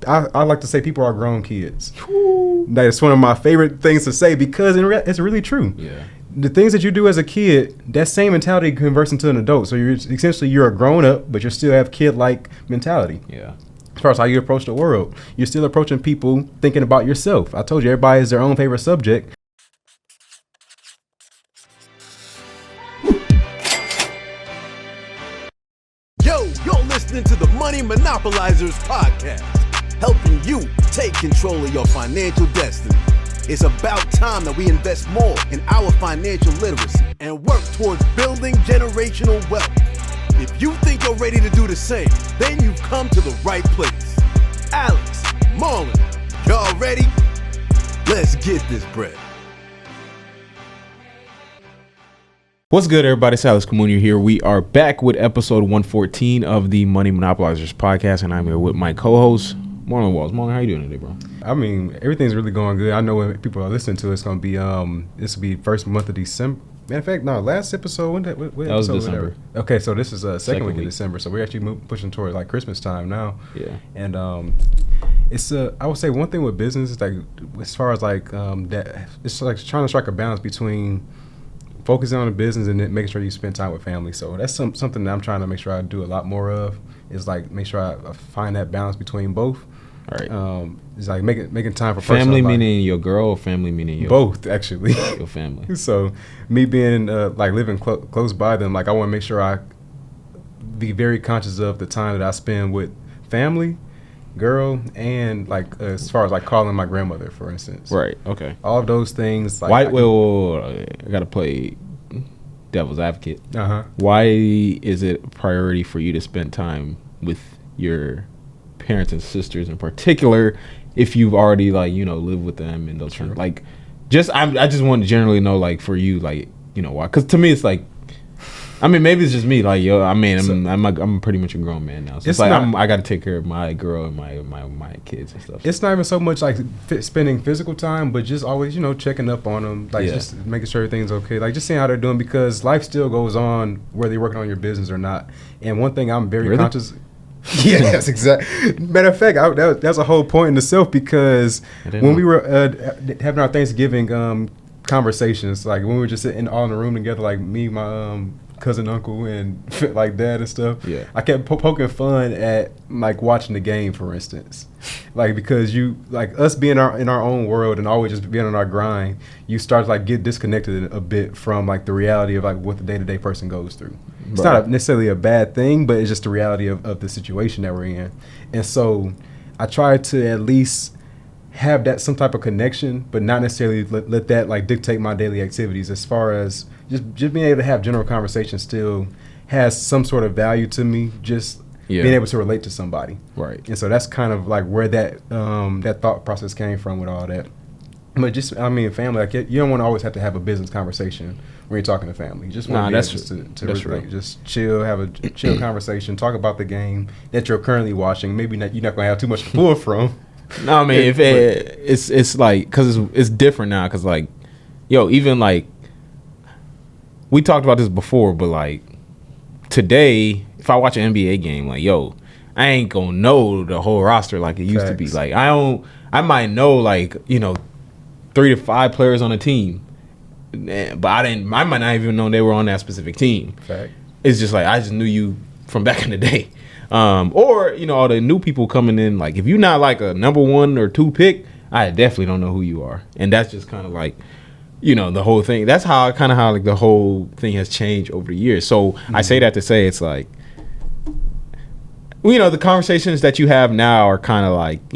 I like to say people are grown kids. That's one of my favorite things to say because it's really true. Yeah. The things that you do as a kid, that same mentality converts into an adult. So you're a grown up, but you still have kid-like mentality. Yeah. As far as how you approach the world, you're still approaching people thinking about yourself. I told you, everybody has their own favorite subject. You're listening to the Money Monopolizers podcast, helping you take control of your financial destiny. It's about time that we invest more in our financial literacy and work towards building generational wealth. If you think you're ready to do the same, then you've come to the right place. Alex, Marlon, y'all ready? Let's get this bread. What's good, everybody? It's Alex Kamunyu here. We are back with episode 114 of the Money Monopolizers podcast, and I'm here with my co-host, Marlon Walls. Marlon, how you doing today, bro? I mean, everything's really going good. I know when people are listening to it, it's going to be, this will be first month of December. Matter of fact, no, last episode, what that was December. Okay, so this is second week of December, so we're actually pushing toward like Christmas time now. Yeah. And it's I would say one thing with business is like, as far as like that, it's like trying to strike a balance between focusing on the business and then making sure you spend time with family. So that's something that I'm trying to make sure I do a lot more of, is like make sure I find that balance between both. All right. It's like making time for family, meaning your girl, or family meaning your both, actually. Your family. So me being like living close by them, like I want to make sure I be very conscious of the time that I spend with family, girl, and like as far as like calling my grandmother, for instance. Right. Okay. All of those things. Like I gotta play devil's advocate. Why is it a priority for you to spend time with your parents and sisters in particular, if you've already lived with them and those things? Like, I just want to generally know, like, for you, like, why? Because to me, it's like, I mean, maybe it's just me, like, yo, I mean, I'm pretty much a grown man now, so it's like I got to take care of my girl and my kids and stuff. It's not even so much like spending physical time, but just always checking up on them, like just making sure everything's okay, like just seeing how they're doing, because life still goes on whether you're working on your business or not. And one thing I'm very conscious. Yeah, that's exactly. Matter of fact, that's a whole point in itself, because when we were having our Thanksgiving conversations, like when we were just sitting all in the room together, like me, my cousin, uncle, and like dad and stuff. Yeah, I kept poking fun at like watching the game, for instance, like because you like us being in our own world and always just being on our grind, you start to like get disconnected a bit from like the reality of like what the day-to-day person goes through. It's not necessarily a bad thing, but it's just the reality of the situation that we're in. And so I try to at least have that some type of connection, but not necessarily let that like dictate my daily activities. As far as just being able to have general conversation still has some sort of value to me, just being able to relate to somebody. Right. And so that's kind of like where that that thought process came from with all that. But just, I mean, family, like you don't want to always have to have a business conversation when you're talking to family. You just want to like, just chill, have a chill conversation, talk about the game that you're currently watching. Maybe you're not going to have too much to pull from. No, I mean, it's like, because it's different now, because like, even like, we talked about this before, but like, today, if I watch an NBA game, like, I ain't going to know the whole roster like it used to be. Like, I might know like, 3 to 5 players on a team, but I might not even know they were on that specific team. Fact. It's just like I just knew you from back in the day, or all the new people coming in. Like if you're not like a number 1 or 2 pick, I definitely don't know who you are, and that's just kind of like the whole thing. That's how like the whole thing has changed over the years. So I say that to say it's like, the conversations that you have now are kind of like,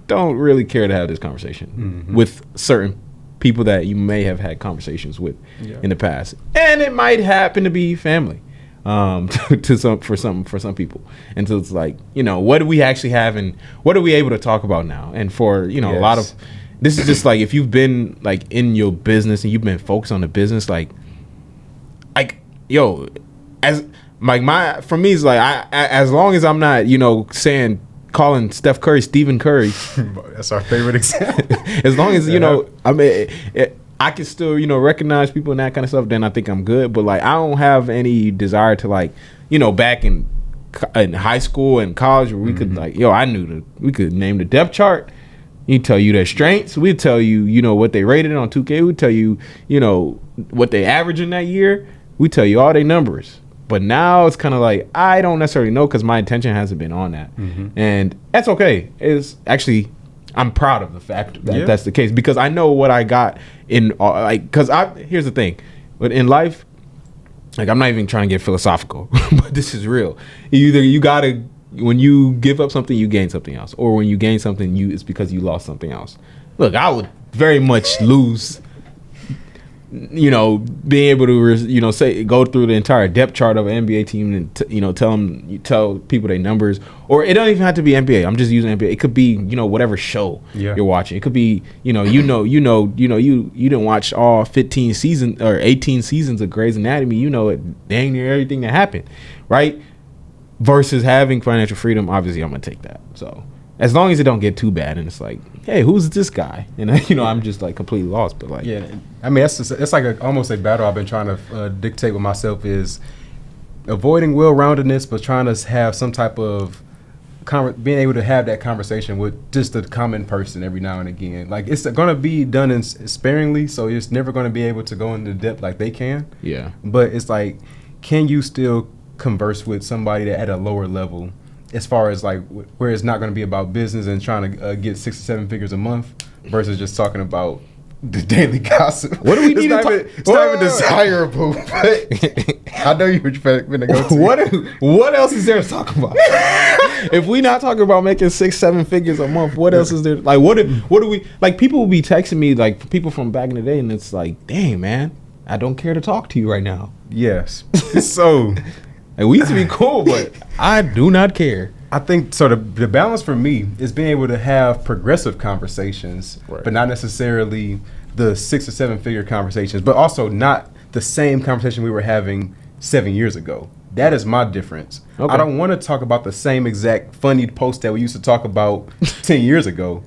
don't really care to have this conversation with certain people that you may have had conversations with in the past, and it might happen to be family for some people. And so it's like, what do we actually have, and what are we able to talk about now? And for a lot of this is just like, if you've been like in your business and you've been focused on the business, like for me, it's like as long as I'm not, calling Steph Curry Stephen Curry. That's our favorite example. As long as I mean, I can still recognize people and that kind of stuff, then I think I'm good. But like, I don't have any desire to like, back in in high school and college where we could like, we could name the depth chart. We tell you their strengths. We tell you, what they rated on 2K. We tell you, what they average in that year. We tell you all their numbers. But now it's kind of like, I don't necessarily know because my attention hasn't been on that. And that's okay. It's actually, I'm proud of the fact that that's the case because I know what I got in, here's the thing. But in life, like, I'm not even trying to get philosophical, but this is real. You gotta, when you give up something, you gain something else. Or when you gain something, it's because you lost something else. Look, I would very much lose, being able to, go through the entire depth chart of an NBA team and, tell people their numbers. Or it don't even have to be NBA. I'm just using NBA. It could be, whatever show you're watching. It could be, you didn't watch all 15 seasons or 18 seasons of Grey's Anatomy. You know it dang near everything that happened, right? Versus having financial freedom, obviously I'm gonna take that. So as long as it don't get too bad, and it's like, hey, who's this guy? And I'm just like completely lost. But like, I mean, it's like almost a battle I've been trying to dictate with myself is avoiding well-roundedness, but trying to have some type of being able to have that conversation with just a common person every now and again. Like, it's gonna be done sparingly, so it's never gonna be able to go into depth like they can. Yeah. But it's like, can you still converse with somebody that at a lower level as far as like where it's not going to be about business and trying to get 6 to 7 figures a month versus just talking about the daily gossip. What do we need to talk? It's not even desirable, but I know you were going to go to. What else is there to talk about? If we not talking about making 6, 7 figures a month, what else is there? Like, what do we, like, people will be texting me, like people from back in the day, and it's like, dang, man, I don't care to talk to you right now. Yes. So like, we used to be cool, but I do not care. I think so. The balance for me is being able to have progressive conversations, but not necessarily the 6 or 7 figure conversations, but also not the same conversation we were having 7 years ago. That is my difference. Okay. I don't want to talk about the same exact funny post that we used to talk about 10 years ago.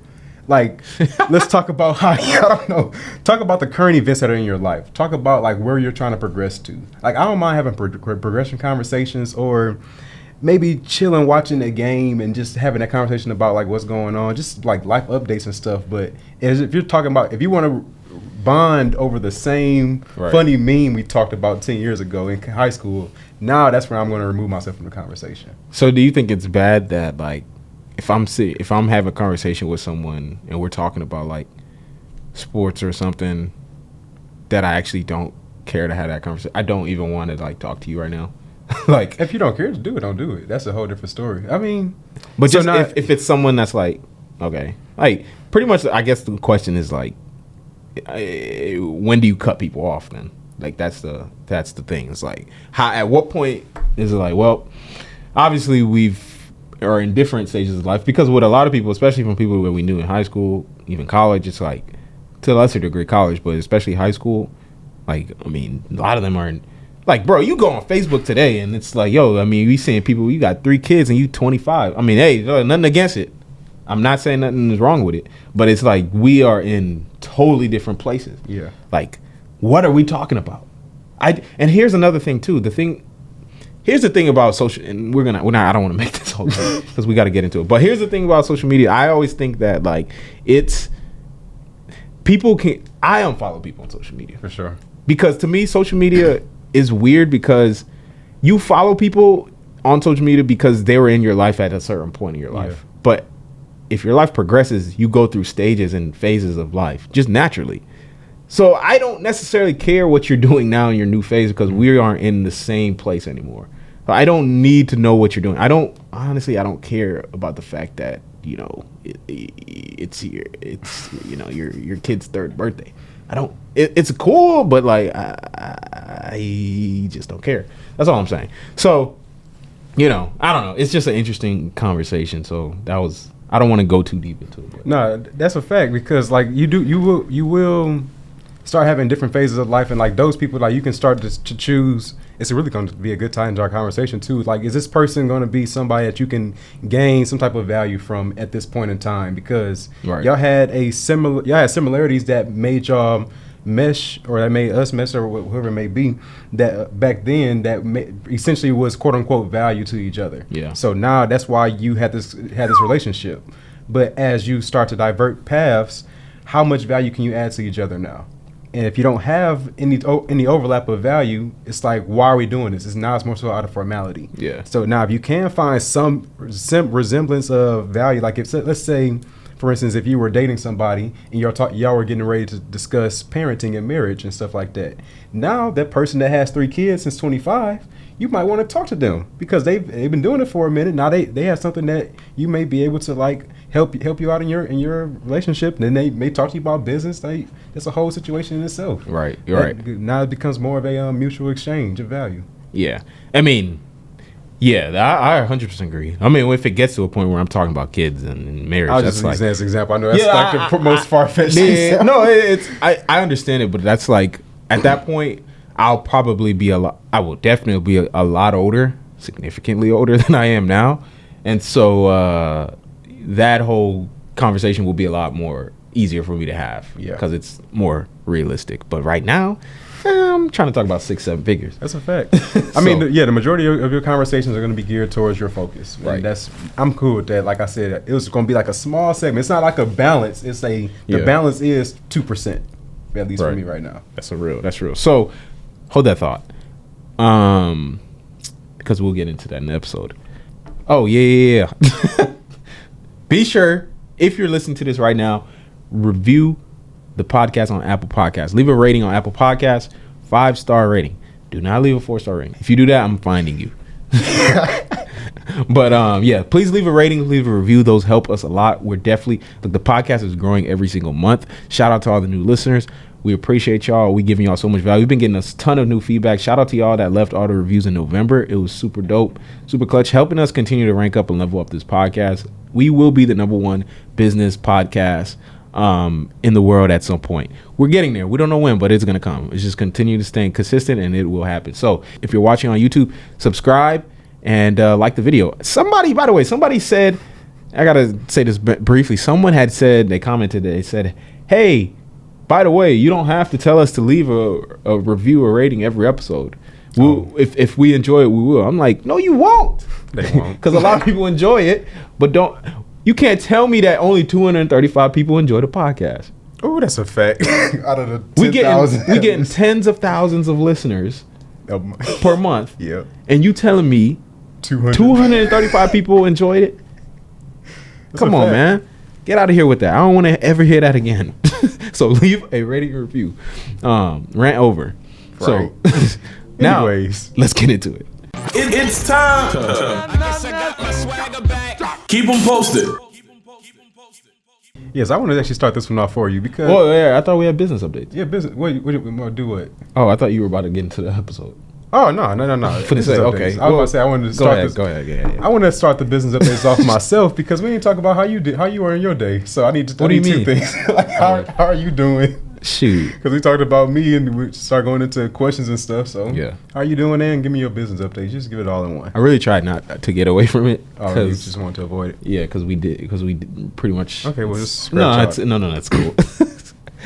Like, let's talk about how, I don't know, talk about the current events that are in your life. Talk about, like, where you're trying to progress to. Like, I don't mind having progression conversations or maybe chilling, watching a game and just having that conversation about, like, what's going on, just, like, life updates and stuff. But if you're talking about, if you want to bond over the same funny meme we talked about 10 years ago in high school, now that's where I'm going to remove myself from the conversation. So do you think it's bad that, like, if I'm having a conversation with someone and we're talking about like sports or something that I actually don't care to have that conversation, I don't even want to like talk to you right now. Like, if you don't care to do it, don't do it. That's a whole different story. I mean, but so just if it's someone that's like, okay, like pretty much, I guess the question is like, when do you cut people off then? Like that's the thing. It's like, at what point is it like, well, obviously are in different stages of life, because with a lot of people, especially from people that we knew in high school, even college, it's like, to a lesser degree college, but especially high school, like, I mean, a lot of them are in, like, bro, you go on Facebook today and it's like, yo, I mean, we seeing people, you got 3 kids and you 25. I mean, hey, nothing against it. I'm not saying nothing is wrong with it, but it's like we are in totally different places. Yeah. Like, what are we talking about? And here's another thing too. Here's the thing about social, and I don't want to make this whole thing because we got to get into it. But here's the thing about social media. I always think that like I unfollow people on social media for sure, because to me social media is weird because you follow people on social media because they were in your life at a certain point in your life. But if your life progresses, you go through stages and phases of life just naturally. So I don't necessarily care what you're doing now in your new phase because we aren't in the same place anymore. I don't need to know what you're doing. I don't care about the fact that, it's your kid's 3rd birthday. It's cool, but like, I just don't care. That's all I'm saying. So, I don't know. It's just an interesting conversation. So I don't want to go too deep into it. But. No, that's a fact because like you will start having different phases of life, and like those people, like you can start to choose. It's really going to be a good time to our conversation too. Like, is this person going to be somebody that you can gain some type of value from at this point in time? Because y'all had similarities that made y'all mesh, or that made us mesh, or whoever it may be, that back then essentially was quote unquote value to each other. Yeah. So now that's why you had this relationship. But as you start to divert paths, how much value can you add to each other now? And if you don't have any overlap of value, it's like, why are we doing this? It's more so out of formality. Yeah. So now if you can find some resemblance of value, like if, let's say, for instance, if you were dating somebody and y'all were getting ready to discuss parenting and marriage and stuff like that, now that person that has 3 kids since 25, you might want to talk to them because they've been doing it for a minute. Now they have something that you may be able to like help you out in your relationship. And then they may talk to you about business. That's a whole situation in itself. Right. You're right. Now it becomes more of a mutual exchange of value. Yeah. I mean, yeah, I 100% agree. I mean, if it gets to a point where I'm talking about kids and marriage, I'll that's just like use an example. I know that's the most far-fetched. Yeah, no, I understand it, but that's like at that point, I will definitely be a lot older, significantly older than I am now, and so that whole conversation will be a lot more easier for me to have because it's more realistic. But right now, I'm trying to talk about 6-7 figures. That's a fact. I mean, the majority of your conversations are going to be geared towards your focus. Right. And I'm cool with that. Like I said, it was going to be like a small segment. It's not like a balance. The balance is 2%, at least for me right now. That's real. So hold that thought. Because we'll get into that in the episode. Oh, yeah. Be sure, if you're listening to this right now, review the podcast on Apple Podcasts. Leave a rating on Apple Podcasts, 5-star rating. Do not leave a 4-star rating. If you do that, I'm finding you. But please leave a rating, leave a review. Those help us a lot. We're definitely, the podcast is growing every single month. Shout out to all the new listeners. We appreciate y'all. We giving y'all so much value. We've been getting a ton of new feedback. Shout out to y'all that left all the reviews in November. It was super dope, super clutch, helping us continue to rank up and level up this podcast. We will be the #1 business podcast in the world at some point. We're getting there. We don't know when, but it's going to come. It's just continue to stay consistent and it will happen. So if you're watching on YouTube, subscribe and like the video. Somebody said, I got to say this briefly. Someone had said, they commented, they said, hey, by the way, you don't have to tell us to leave a review or rating every episode. If we enjoy it, we will. I'm like, no, you won't. They won't. Because a lot of people enjoy it, but you can't tell me that only 235 people enjoy the podcast. Oh, that's a fact. Out of the 10,000. We getting tens of thousands of listeners per month. Yeah. And you telling me 235 people enjoyed it? Come on, man. Get out of here with that. I don't want to ever hear that again. So leave a rating or review. Rant over. Right. So now, let's get into it. It's time. Keep them posted. Yes, I want to actually start this one off for you because. Oh yeah, I thought we had business updates. Yeah, business. What do what? Oh, I thought you were about to get into the episode. Oh no. Okay. I was about to say I wanted to start this. Go ahead. Yeah. I want to start the business updates off myself because we didn't talk about how you were in your day. So I need to. What do you mean? 2 things. Like how are you doing? Shoot. Because we talked about me and we start going into questions and stuff. So yeah, how are you doing? And give me your business update. Just give it all in one. I really tried not to get away from it. Oh, you just wanted to avoid it. Yeah, because we did pretty much. Okay, well just that's cool.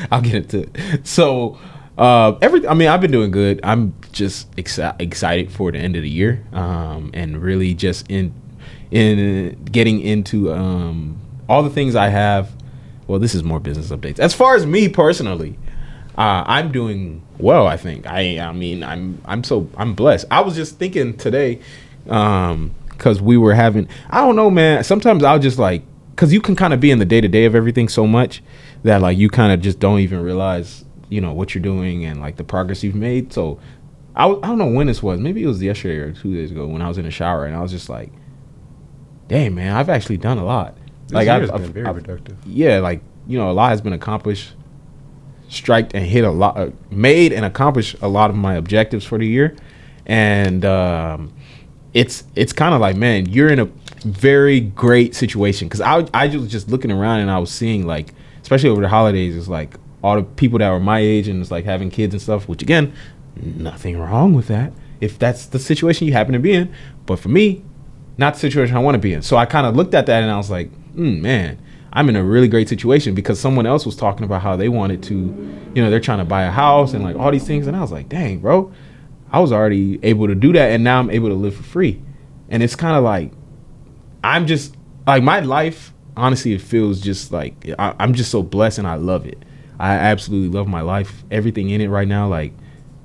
I'll get into it. So. I've been doing good. I'm just excited for the end of the year, and really just in getting into all the things I have. Well, this is more business updates. As far as me personally, I'm doing well. I think. I'm blessed. I was just thinking today, because we were having. I don't know, man. Sometimes I'll just like, because you can kind of be in the day to day of everything so much that like you kind of just don't even realize. What you're doing and like the progress you've made. So I don't know when this was. Maybe it was yesterday or 2 days ago when I was in the shower and I was just like, dang, man, I've actually done a lot. This year's been very productive. Yeah, like, a lot has been accomplished, striked and hit a lot, made and accomplished a lot of my objectives for the year. And it's kind of like, man, you're in a very great situation. Because I was just looking around and I was seeing like, especially over the holidays, it's like, all the people that were my age and it's like having kids and stuff, which again, nothing wrong with that if that's the situation you happen to be in. But for me, not the situation I want to be in. So I kind of looked at that and I was like, man, I'm in a really great situation because someone else was talking about how they wanted to, you know, they're trying to buy a house and like all these things. And I was like, dang, bro, I was already able to do that. And now I'm able to live for free. And it's kind of like, I'm just like my life, honestly, it feels just like I'm just so blessed and I love it. I absolutely love my life, everything in it right now. Like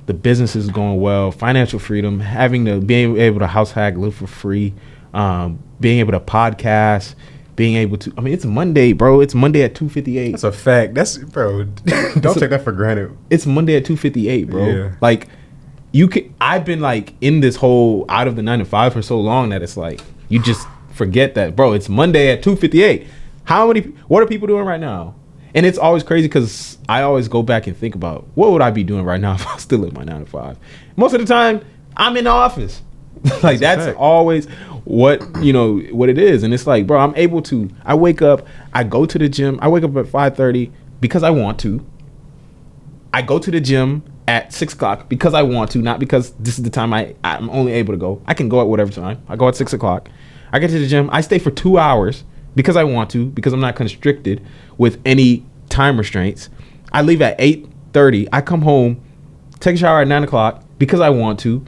the business is going well, financial freedom, being able to house hack, live for free, being able to podcast, being able to, I mean, it's Monday, bro. It's Monday at 2:58. That's a fact. That's, bro, don't take that for granted. It's Monday at 2:58, bro. Yeah. Like I've been like in this whole out of the 9 to 5 for so long that it's like, you just forget that, bro. It's Monday at 2:58. What are people doing right now? And it's always crazy because I always go back and think about what would I be doing right now if I was still at my 9 to 5. Most of the time, I'm in the office. Like that's always what it is. And it's like, bro, I wake up, I go to the gym. I wake up at 5:30 because I want to. I go to the gym at 6 o'clock because I want to, not because this is the time I'm only able to go. I can go at whatever time. I go at 6 o'clock. I get to the gym. I stay for 2 hours because I want to, because I'm not constricted with any time restraints. I leave at 8:30. I come home, take a shower at 9 o'clock because I want to.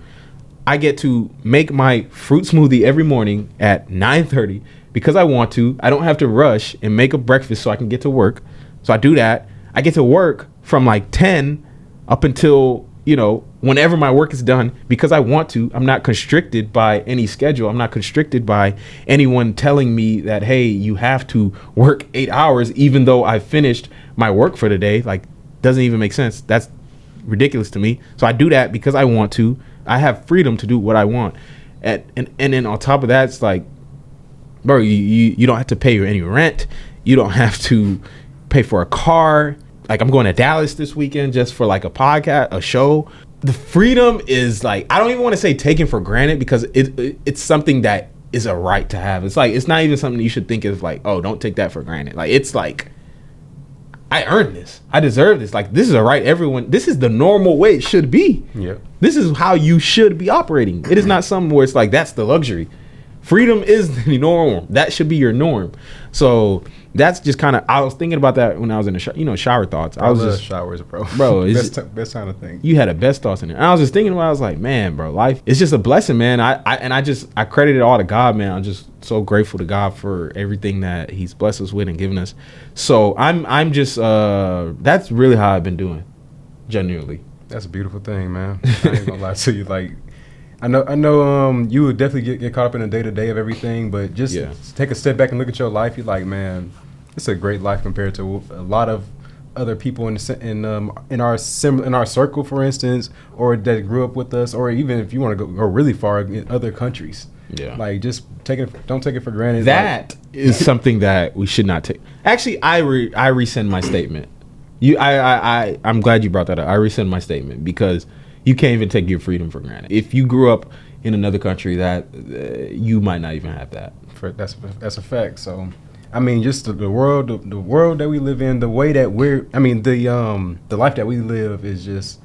I get to make my fruit smoothie every morning at 9:30 because I want to. I don't have to rush and make a breakfast so I can get to work. So I do that. I get to work from like 10 up until, whenever my work is done because I want to. I'm not constricted by any schedule. I'm not constricted by anyone telling me that, hey, you have to work 8 hours even though I finished my work for the day. Like, doesn't even make sense. That's ridiculous to me. So I do that because I want to. I have freedom to do what I want. And then on top of that, it's like, bro, you don't have to pay any rent. You don't have to pay for a car. Like, I'm going to Dallas this weekend just for like a podcast, a show. The freedom is like, I don't even want to say taken for granted because it's something that is a right to have. It's like, it's not even something you should think of like, oh, don't take that for granted. Like, it's like, I earned this. I deserve this. Like, this is a right. This is the normal way it should be. Yeah. This is how you should be operating. It is not something where it's like, that's the luxury. Freedom is the norm. That should be your norm. So that's just kind of, I was thinking about that when I was in the shower thoughts. I was love just showers, bro. Best time to think. You had the best thoughts in there. And I was just thinking about, I was like, man, bro, life, it's just a blessing, man. I credit it all to God, man. I'm just so grateful to God for everything that he's blessed us with and given us. So I'm just, that's really how I've been doing, genuinely. That's a beautiful thing, man. I ain't gonna lie to you. Like, I know you would definitely get caught up in the day-to-day of everything, but just take a step back and look at your life. You're like, man, it's a great life compared to a lot of other people in our circle, for instance, or that grew up with us, or even if you want to go really far in other countries. Yeah, like just don't take it for granted. That is something that we should not take. Actually, I rescind my statement. I'm glad you brought that up. I rescind my statement because you can't even take your freedom for granted. If you grew up in another country, that you might not even have that. That's a fact. So, I mean, just the world that we live in, the way that the life that we live is just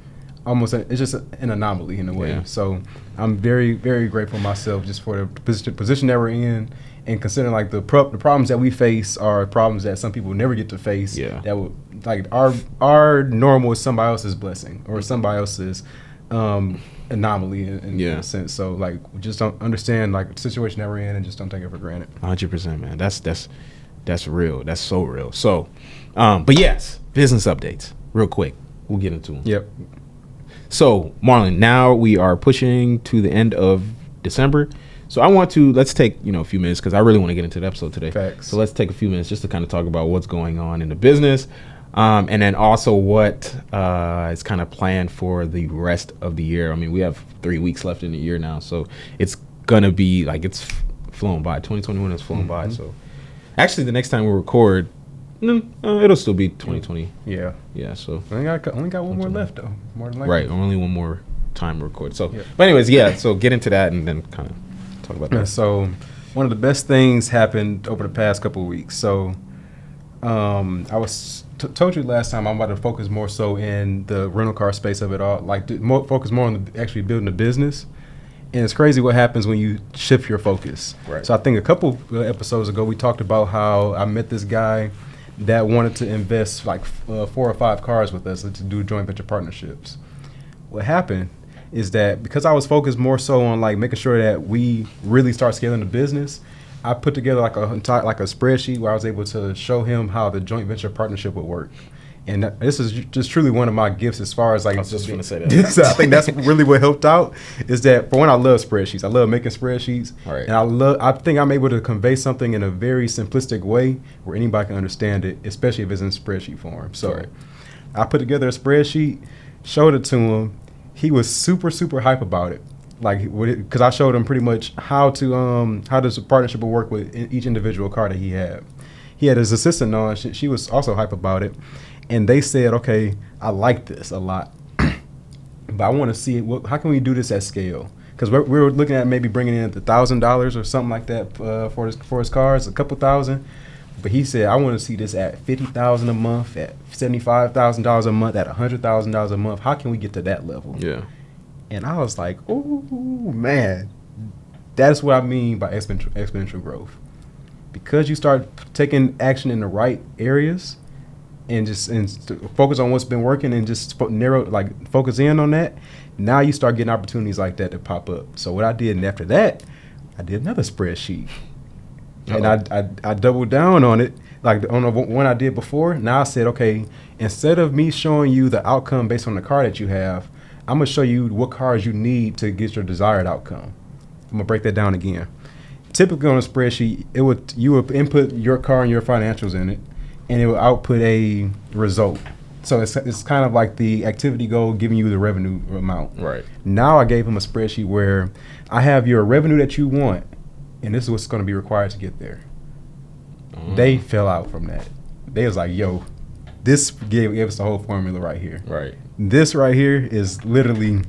it's just an anomaly in a way. Yeah. So, I'm very, very grateful myself just for the position that we're in, and considering like the problems that we face are problems that some people never get to face. Yeah. That would like our normal is somebody else's blessing or somebody else's anomaly in a sense. So like, just don't understand like the situation that we're in and just don't take it for granted. 100%, man. That's real. That's so real. So, but yes, business updates real quick. We'll get into them. Yep. So Marlon, now we are pushing to the end of December. So let's take, a few minutes because I really want to get into the episode today. Facts. So let's take a few minutes just to kind of talk about what's going on in the business. And then also what is kind of planned for the rest of the year. I mean, we have 3 weeks left in the year now, so it's going to be like it's flown by. 2021 has flown by. So actually, the next time we record, it'll still be 2020. Yeah. Yeah, so. Only got one more left, though. More than likely. Right, only one more time to record. So, But anyways, so get into that and then kind of talk about that. So one of the best things happened over the past couple of weeks. So I was told you last time I'm about to focus more so in the rental car space of it all, like focus more on actually building a business. And it's crazy what happens when you shift your focus. Right. So I think a couple episodes ago, we talked about how I met this guy that wanted to invest like 4 or 5 cars with us to do joint venture partnerships. What happened is that because I was focused more so on like making sure that we really start scaling the business, I put together like a spreadsheet where I was able to show him how the joint venture partnership would work. And this is just truly one of my gifts as far as like. I was just going to say that. I think that's really what helped out is that for one, I love spreadsheets. I love making spreadsheets. Right. And I think I'm able to convey something in a very simplistic way where anybody can understand it, especially if it's in spreadsheet form. So right. I put together a spreadsheet, showed it to him. He was super, super hype about it. Like, because I showed him pretty much how this partnership would work with each individual car that he had. He had his assistant on. She was also hype about it. And they said, okay, I like this a lot, but I want to see how can we do this at scale? Because we're looking at maybe bringing in $1,000 or something like that for his cars, a couple thousand. But he said, I want to see this at $50,000 a month, at $75,000 a month, at $100,000 a month. How can we get to that level? Yeah. And I was like, oh man, that's what I mean by exponential growth. Because you start taking action in the right areas. And focus on what's been working and just focus in on that. Now you start getting opportunities like that to pop up. So what I did, and after that, I did another spreadsheet. Uh-oh. And I doubled down on it. Like on the one I did before, now I said, okay, instead of me showing you the outcome based on the car that you have, I'm going to show you what cars you need to get your desired outcome. I'm going to break that down again. Typically on a spreadsheet, you would input your car and your financials in it, and it will output a result. So it's kind of like the activity goal giving you the revenue amount. Right. Now I gave him a spreadsheet where I have your revenue that you want, and this is what's going to be required to get there. They fell out from that. They was like, yo, this gave us the whole formula right here. Right. This right here is literally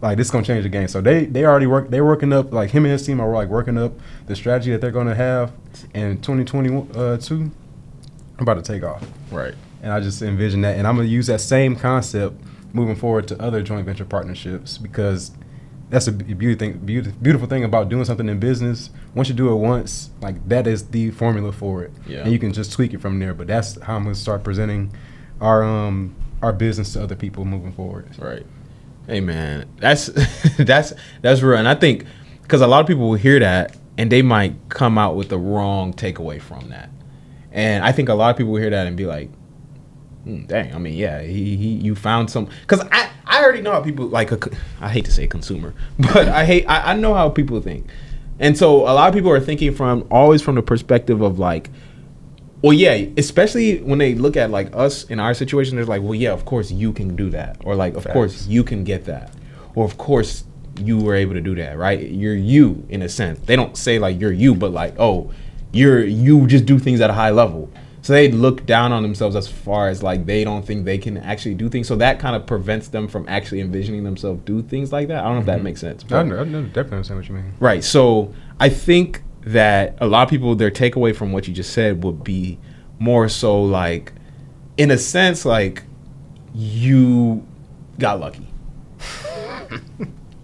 like this is gonna change the game. So they already they're working up, like him and his team are like working up the strategy that they're gonna have in 2022. I'm about to take off. Right. And I just envision that. And I'm going to use that same concept moving forward to other joint venture partnerships, because that's a beautiful thing about doing something in business. Once you do it once, like that is the formula for it. Yeah. And you can just tweak it from there. But that's how I'm going to start presenting our business to other people moving forward. Right. Hey, man, that's real. And I think because a lot of people will hear that and they might come out with the wrong takeaway from that. And I think a lot of people will hear that and be like, dang, I mean, yeah, you found some. Because I already know how people, like, I hate to say consumer, but I know how people think. And so a lot of people are thinking always from the perspective of like, well, yeah, especially when they look at like us in our situation, they're like, well, yeah, of course you can do that. Or like, of course you can get that. Or of course you were able to do that, right? You're you in a sense. They don't say like you're you, but like, oh, you just do things at a high level. So they look down on themselves as far as like they don't think they can actually do things. So that kind of prevents them from actually envisioning themselves do things like that. I don't know if that makes sense. I definitely understand what you mean. Right. So I think that a lot of people, their takeaway from what you just said would be more so like, in a sense, like you got lucky.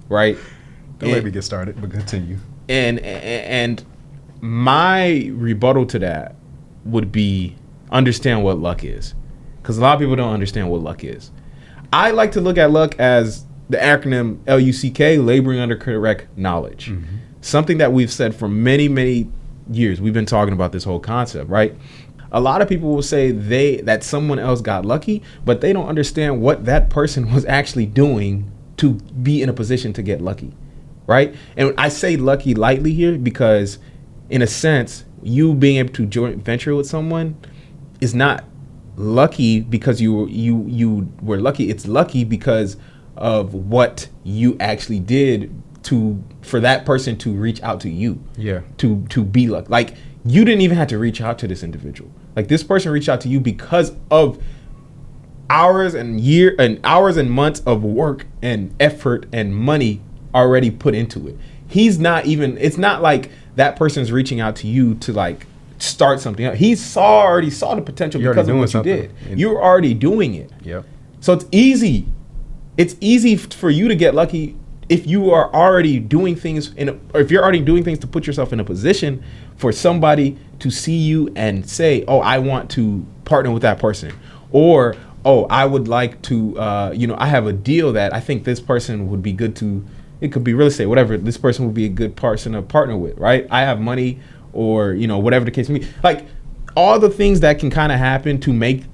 Right? Don't let me get started, but continue. And my rebuttal to that would be understand what luck is, because a lot of people don't understand what luck is. I like to look at luck as the acronym LUCK, laboring under correct knowledge. Mm-hmm. Something that we've said for many, many years. We've been talking about this whole concept, right? A lot of people will say that someone else got lucky, but they don't understand what that person was actually doing to be in a position to get lucky, right? And I say lucky lightly here because, in a sense, you being able to joint venture with someone is not lucky because you were lucky. It's lucky because of what you actually did for that person to reach out to you. Yeah. To be lucky. Like, you didn't even have to reach out to this individual. Like, this person reached out to you because of hours and months of work and effort and money already put into it. It's not like that person's reaching out to you to like start something else. He already saw the potential because of what you did. You're already doing it. Yep. So it's easy. It's easy for you to get lucky if you are already doing things or if you're already doing things to put yourself in a position for somebody to see you and say, oh, I want to partner with that person, or oh, I would like to, I have a deal that I think this person would be good to, it could be real estate, whatever, this person would be a good person to partner with, right? I have money, or, whatever the case may be. Like, all the things that can kind of happen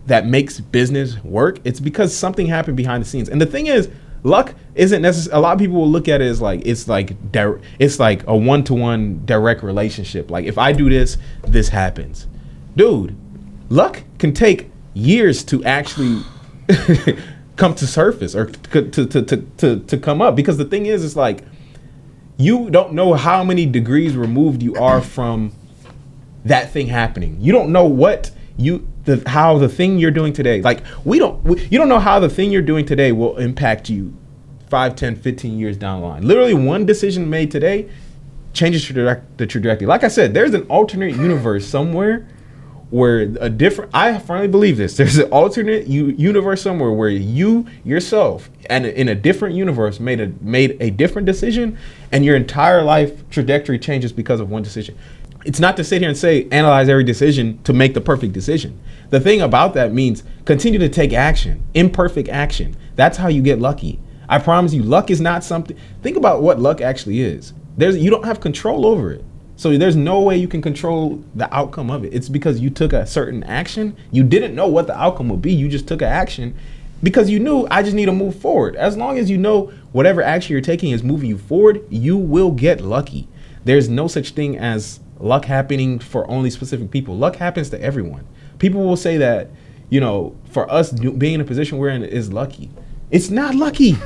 that makes business work, it's because something happened behind the scenes. And the thing is, luck isn't necessarily, a lot of people will look at it as like, it's like a one-to-one direct relationship. Like, if I do this, this happens. Dude, luck can take years to actually come to surface or to come up, because the thing is, it's like, you don't know how many degrees removed you are from that thing happening. You don't know how the thing you're doing today, like you don't know how the thing you're doing today will impact you 5, 10, 15 years down the line. Literally, one decision made today changes the trajectory. Like I said, there's an alternate universe somewhere where I firmly believe this. There's an alternate universe somewhere where you yourself and in a different universe made a different decision, and your entire life trajectory changes because of one decision. It's not to sit here and say, analyze every decision to make the perfect decision. The thing about that means continue to take action, imperfect action. That's how you get lucky. I promise you, luck is not something. Think about what luck actually is. You don't have control over it. So there's no way you can control the outcome of it. It's because you took a certain action. You didn't know what the outcome would be. You just took an action because you knew, I just need to move forward. As long as you know whatever action you're taking is moving you forward, you will get lucky. There's no such thing as luck happening for only specific people. Luck happens to everyone. People will say that, for us being in a position we're in is lucky. It's not lucky.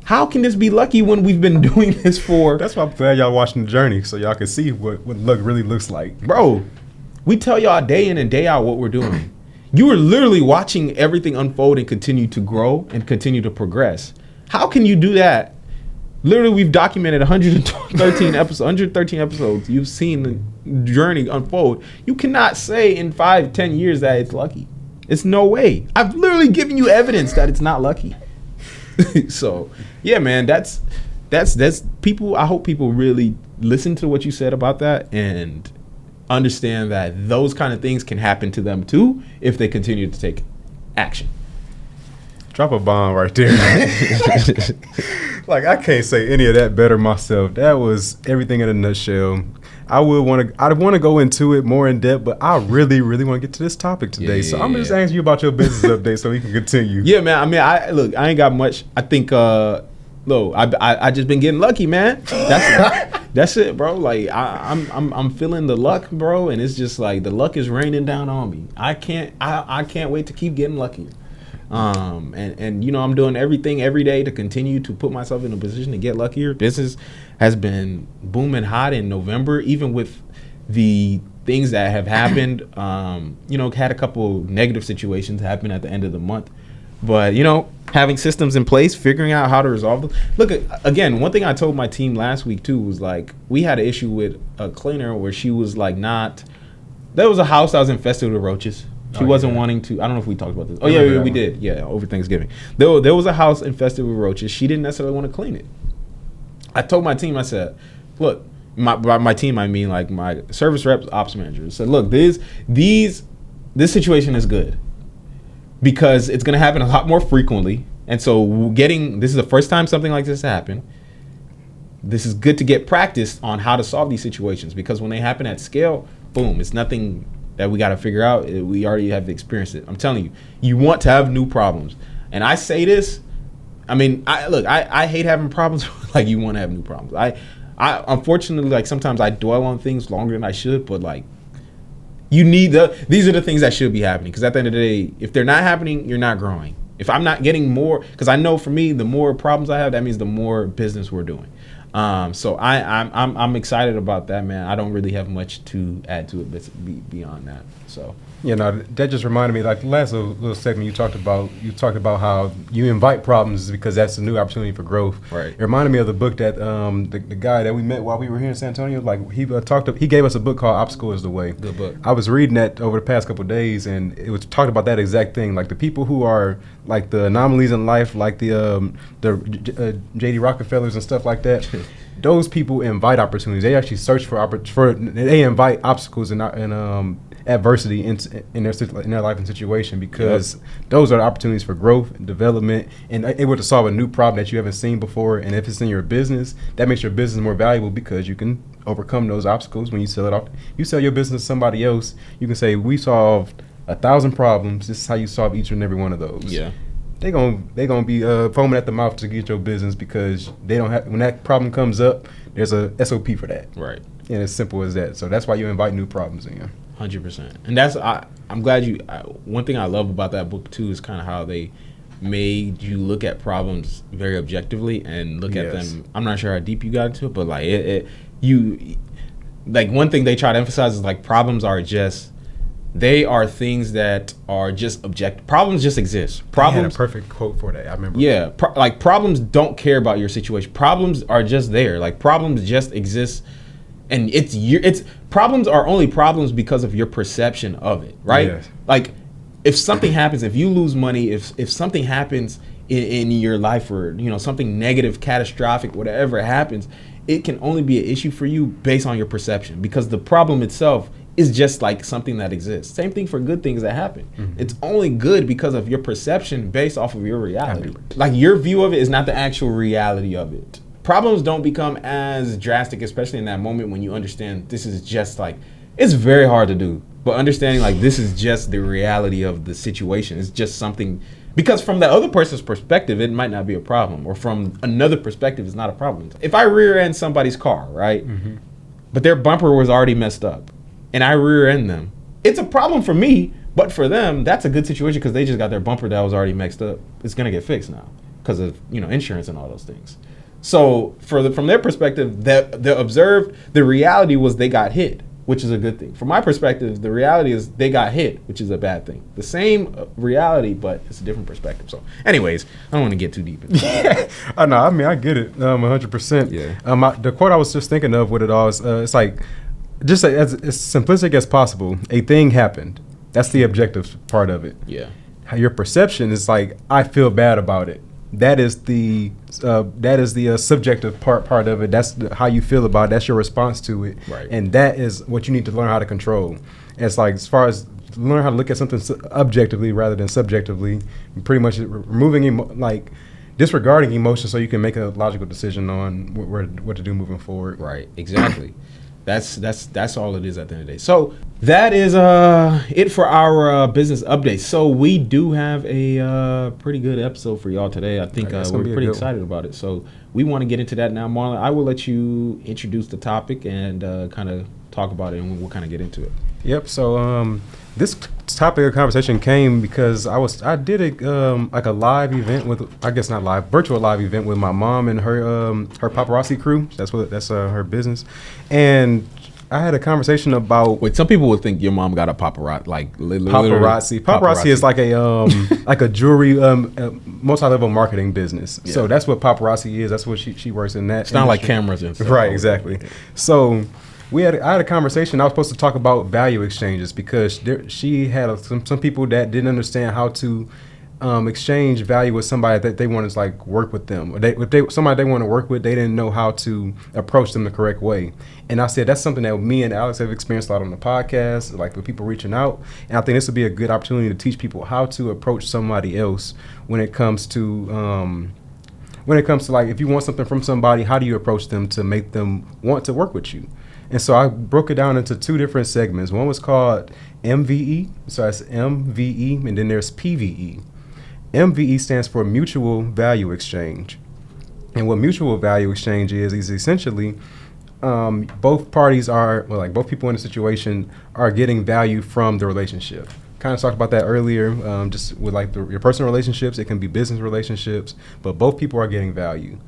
How can this be lucky when we've been doing this for... That's why I'm glad y'all watching the journey, so y'all can see what luck really looks like. Bro, we tell y'all day in and day out what we're doing. You are literally watching everything unfold and continue to grow and continue to progress. How can you do that? Literally, we've documented 113 episodes. You've seen the journey unfold. You cannot say in 5, 10 years that it's lucky. It's no way. I've literally given you evidence that it's not lucky. So, yeah, man, that's people. I hope people really listen to what you said about that and understand that those kind of things can happen to them too if they continue to take action. Drop a bomb right there. Like, I can't say any of that better myself. That was everything in a nutshell. I'd want to go into it more in depth, but I really, really want to get to this topic today. So I'm just asking you about your business update so we can continue. Yeah, man. I mean, I ain't got much. I think, I just been getting lucky, man. That's it, bro. Like, I'm feeling the luck, bro, and it's just like the luck is raining down on me. I can't wait to keep getting lucky. And I'm doing everything every day to continue to put myself in a position to get luckier. Business has been booming hot in November, even with the things that have happened. Had a couple negative situations happen at the end of the month, but having systems in place, figuring out how to resolve them. Look, again, one thing I told my team last week too was like, we had an issue with a cleaner where she was like there was a house that was infested with roaches. She wasn't wanting to. I don't know if we talked about this. Oh, yeah, we did. Yeah, over Thanksgiving. There was a house infested with roaches. She didn't necessarily want to clean it. I told my team, I said, look, by my team, I mean like my service reps, ops managers. Said, look, this situation is good because it's going to happen a lot more frequently. And so this is the first time something like this happened. This is good to get practice on how to solve these situations, because when they happen at scale, boom, it's nothing that we got to figure out. We already have experienced it. I'm telling you, you want to have new problems. And I say this, I mean, I hate having problems. Like, you want to have new problems. I unfortunately, like, sometimes I dwell on things longer than I should, but like, these are the things that should be happening. Because at the end of the day, if they're not happening, you're not growing. If I'm not getting more, because I know for me, the more problems I have, that means the more business we're doing. So I'm excited about that, man. I don't really have much to add to it beyond that. So. You know, that just reminded me, like the last little segment you talked about how you invite problems because that's a new opportunity for growth. Right. It reminded me of the book that the guy that we met while we were here in San Antonio, like he gave us a book called Obstacle is the Way. Good book. I was reading that over the past couple of days, and it was talked about that exact thing, like the people who are like the anomalies in life, like the J.D. Rockefellers and stuff like that. Those people invite opportunities. They actually search they invite obstacles and adversity in their life and situation because those are the opportunities for growth and development and able to solve a new problem that you haven't seen before. And if it's in your business, that makes your business more valuable because you can overcome those obstacles when you sell it off. You sell your business to somebody else, you can say, we solved 1,000 problems. This is how you solve each and every one of those. Yeah. They gonna be foaming at the mouth to get your business because they don't have, when that problem comes up, there's a SOP for that. Right. And it's simple as that. So that's why you invite new problems in. 100%. And I'm glad one thing I love about that book too is kind of how they made you look at problems very objectively and look at them. I'm not sure how deep you got into it, but like like one thing they try to emphasize is like problems are just, they are things that are just objective. Problems just exist. Problems. I had a perfect quote for that. I remember. Yeah, like problems don't care about your situation. Problems are just there. Like problems just exist, and it's problems are only problems because of your perception of it, right? Yes. Like if something happens, if you lose money, if something happens in your life, or something negative, catastrophic, whatever happens, it can only be an issue for you based on your perception, because the problem itself is just like something that exists. Same thing for good things that happen. Mm-hmm. It's only good because of your perception based off of your reality. Like your view of it is not the actual reality of it. Problems don't become as drastic, especially in that moment when you understand this is just like, it's very hard to do, but understanding like this is just the reality of the situation. It's just something, because from the other person's perspective, it might not be a problem, or from another perspective, it's not a problem. If I rear end somebody's car, right, mm-hmm. but their bumper was already messed up, and I rear end them, it's a problem for me, but for them, that's a good situation because they just got their bumper that was already messed up. It's gonna get fixed now because of insurance and all those things. So from their perspective, the reality was they got hit, which is a good thing. From my perspective, the reality is they got hit, which is a bad thing. The same reality, but it's a different perspective. So, anyways, I don't want to get too deep into that. I know. I mean, I get it 100%. Yeah. The quote I was just thinking of with it all is, it's like, just as simplistic as possible, a thing happened. That's the objective part of it. Yeah. Your perception is like, I feel bad about it. That is the subjective part of it. That's how you feel about it. That's your response to it. Right. And that is what you need to learn how to control. It's like, as far as learn how to look at something objectively rather than subjectively, pretty much removing disregarding emotion so you can make a logical decision on what to do moving forward. Right. Exactly. That's all it is at the end of the day. So that is it for our business update. So we do have a pretty good episode for y'all today. I think we're pretty excited about it. So we want to get into that now. Marlon, I will let you introduce the topic and kind of talk about it, and we'll kind of get into it. Yep. So this topic of conversation came because I did a live event with, I guess not live, virtual live event with my mom and her paparazzi crew. That's her business, and I had a conversation about. Wait, some people would think your mom got a paparazzi, like paparazzi. Paparazzi is like a jewelry multi-level marketing business. Yeah. So that's what paparazzi is. That's what she works in that. It's not like cameras and stuff. Right. Exactly. So. I had a conversation. I was supposed to talk about value exchanges because she had some people that didn't understand how to exchange value with somebody that they want to work with them. Or somebody they want to work with, they didn't know how to approach them the correct way. And I said that's something that me and Alex have experienced a lot on the podcast, like with people reaching out. And I think this would be a good opportunity to teach people how to approach somebody else when it comes to if you want something from somebody, how do you approach them to make them want to work with you? And so I broke it down into two different segments. One was called MVE, so that's MVE, and then there's PVE. MVE stands for Mutual Value Exchange. And what Mutual Value Exchange is essentially both parties both people in the situation are getting value from the relationship. Kind of talked about that earlier, just with your personal relationships. It can be business relationships, but both people are getting value.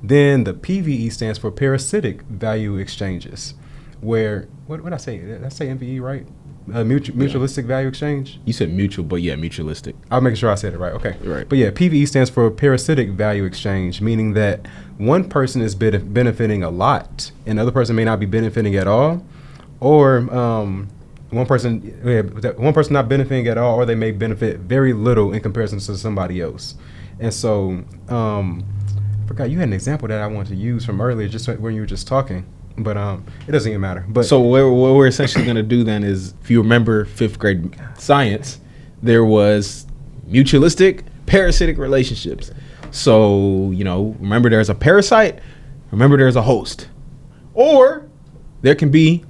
Then the PVE stands for parasitic value exchanges, where what did I say? Did I say MVE right? Mutualistic value exchange. You said mutual, but yeah, mutualistic. I'll make sure I said it right. Okay. Right. But yeah, PVE stands for parasitic value exchange, meaning that one person is benefiting a lot, and the other person may not be benefiting at all, or one person not benefiting at all, or they may benefit very little in comparison to somebody else. And so, I forgot you had an example that I wanted to use from earlier, just when you were just talking. But it doesn't even matter. But so what we're essentially going to do then is, if you remember 5th grade science, there was mutualistic, parasitic relationships. So, remember there's a parasite, remember there's a host. Or there can be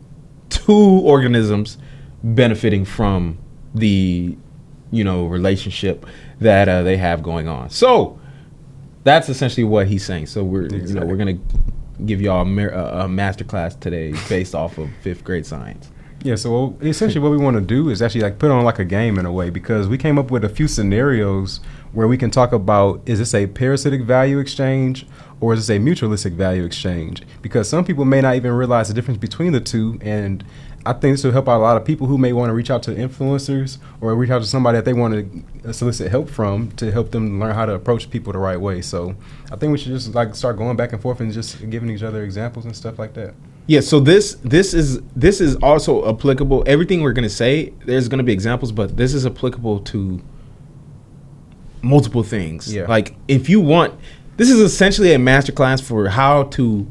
2 organisms benefiting from the, relationship that they have going on. So that's essentially what he's saying. So we're going to give y'all a master class today based off of 5th grade science. Yeah, so essentially what we want to do is actually put on a game in a way, because we came up with a few scenarios where we can talk about, is this a parasitic value exchange or is this a mutualistic value exchange? Because some people may not even realize the difference between the two, and I think this will help out a lot of people who may want to reach out to influencers or reach out to somebody that they want to solicit help from, to help them learn how to approach people the right way. So I think we should just start going back and forth and just giving each other examples and stuff like that. Yeah, so this is also applicable. Everything we're going to say, there's going to be examples, but this is applicable to multiple things. Yeah. Like, if you want, this is essentially a masterclass for how to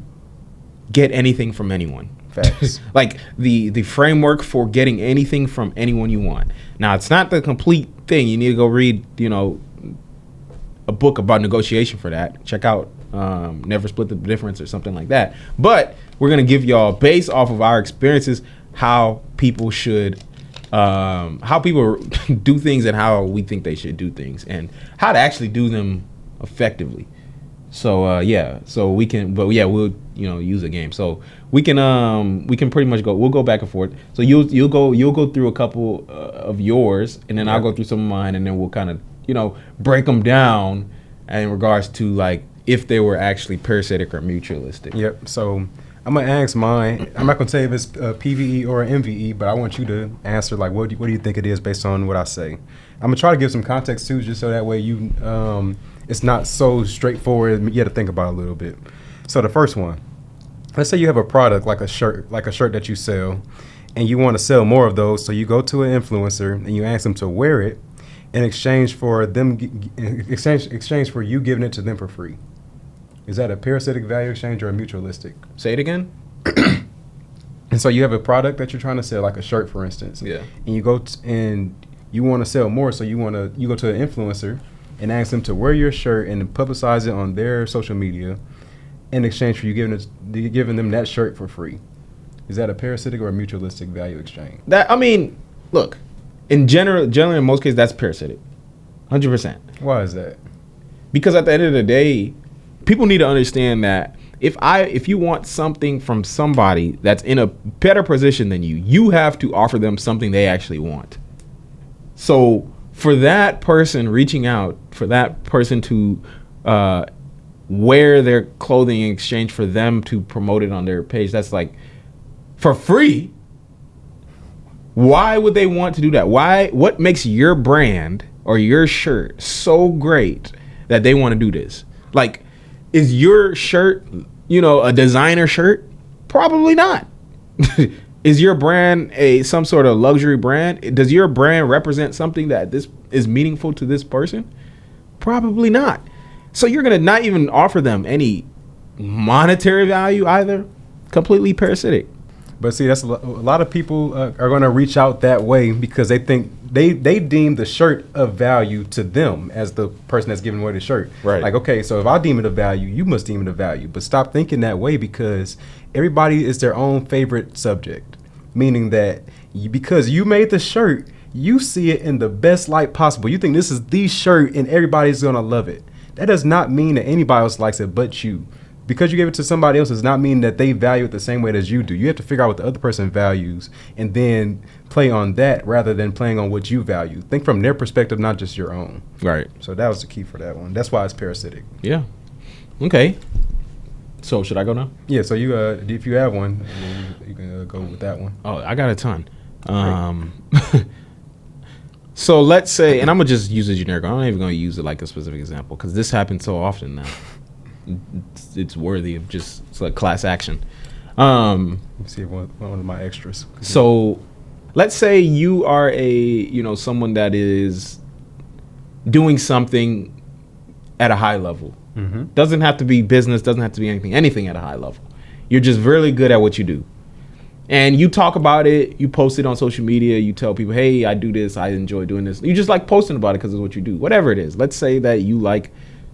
get anything from anyone. Facts. Like the framework for getting anything from anyone you want. Now, it's not the complete thing. You need to go read, a book about negotiation for that. Check out Never Split the Difference or something like that. But we're going to give y'all, based off of our experiences, how people should, how people do things and how we think they should do things, and how to actually do them effectively. So so we can, but yeah, we'll use a game. So we can pretty much we'll go back and forth. So you'll go through a couple of yours, and then I'll go through some of mine, and then we'll kind of break them down in regards to like if they were actually parasitic or mutualistic. Yep. So I'm gonna ask mine. I'm not gonna say if it's a PVE or an MVE, but I want you to answer like what do you think it is based on what I say. I'm gonna try to give some context too, just so that way you it's not so straightforward. You have to think about it a little bit. So the first one, let's say you have a product like a shirt that you sell, and you want to sell more of those. So you go to an influencer and you ask them to wear it in exchange for exchange for you giving it to them for free. Is that a parasitic value exchange or a mutualistic? Say it again. And so you have a product that you're trying to sell, like a shirt, for instance. Yeah. And you go and you want to sell more, so you go to an influencer and ask them to wear your shirt and publicize it on their social media in exchange for you giving them that shirt for free. Is that a parasitic or a mutualistic value exchange? Look, generally in most cases, that's parasitic, 100%. Why is that? Because at the end of the day, people need to understand that if you want something from somebody that's in a better position than you, you have to offer them something they actually want. So for that person reaching out, for that person to wear their clothing in exchange for them to promote it on their page, that's like for free. Why would they want to do that? What makes your brand or your shirt so great that they want to do this? Like, is your shirt, a designer shirt? Probably not. Is your brand some sort of luxury brand? Does your brand represent something that this is meaningful to this person? Probably not. So you're going to not even offer them any monetary value either. Completely parasitic. But see, that's a lot of people are going to reach out that way because they think they deem the shirt of value to them as the person that's giving away the shirt. Right. Like, okay, so if I deem it of value, you must deem it of value. But stop thinking that way, because everybody is their own favorite subject. Meaning that because you made the shirt, you see it in the best light possible. You think this is the shirt and everybody's going to love it. That does not mean that anybody else likes it but you. Because you gave it to somebody else does not mean that they value it the same way as you do. You have to figure out what the other person values and then play on that rather than playing on what you value. Think from their perspective, not just your own. Right. So that was the key for that one. That's why it's parasitic. Yeah. Okay. So should I go now? Yeah. So you, if you have one, you can go with that one. Oh, I got a ton. So let's say, and I'm gonna just use a generic. I'm not even gonna use it like a specific example because this happens so often now. It's worthy of just it's like class action. Let me see if one of my extras. So let's say you are someone that is doing something at a high level. Mm-hmm. Doesn't have to be business, doesn't have to be anything at a high level. You're just really good at what you do. And you talk about it, you post it on social media, you tell people, hey, I do this, I enjoy doing this. You just like posting about it because it's what you do, whatever it is. Let's say that you like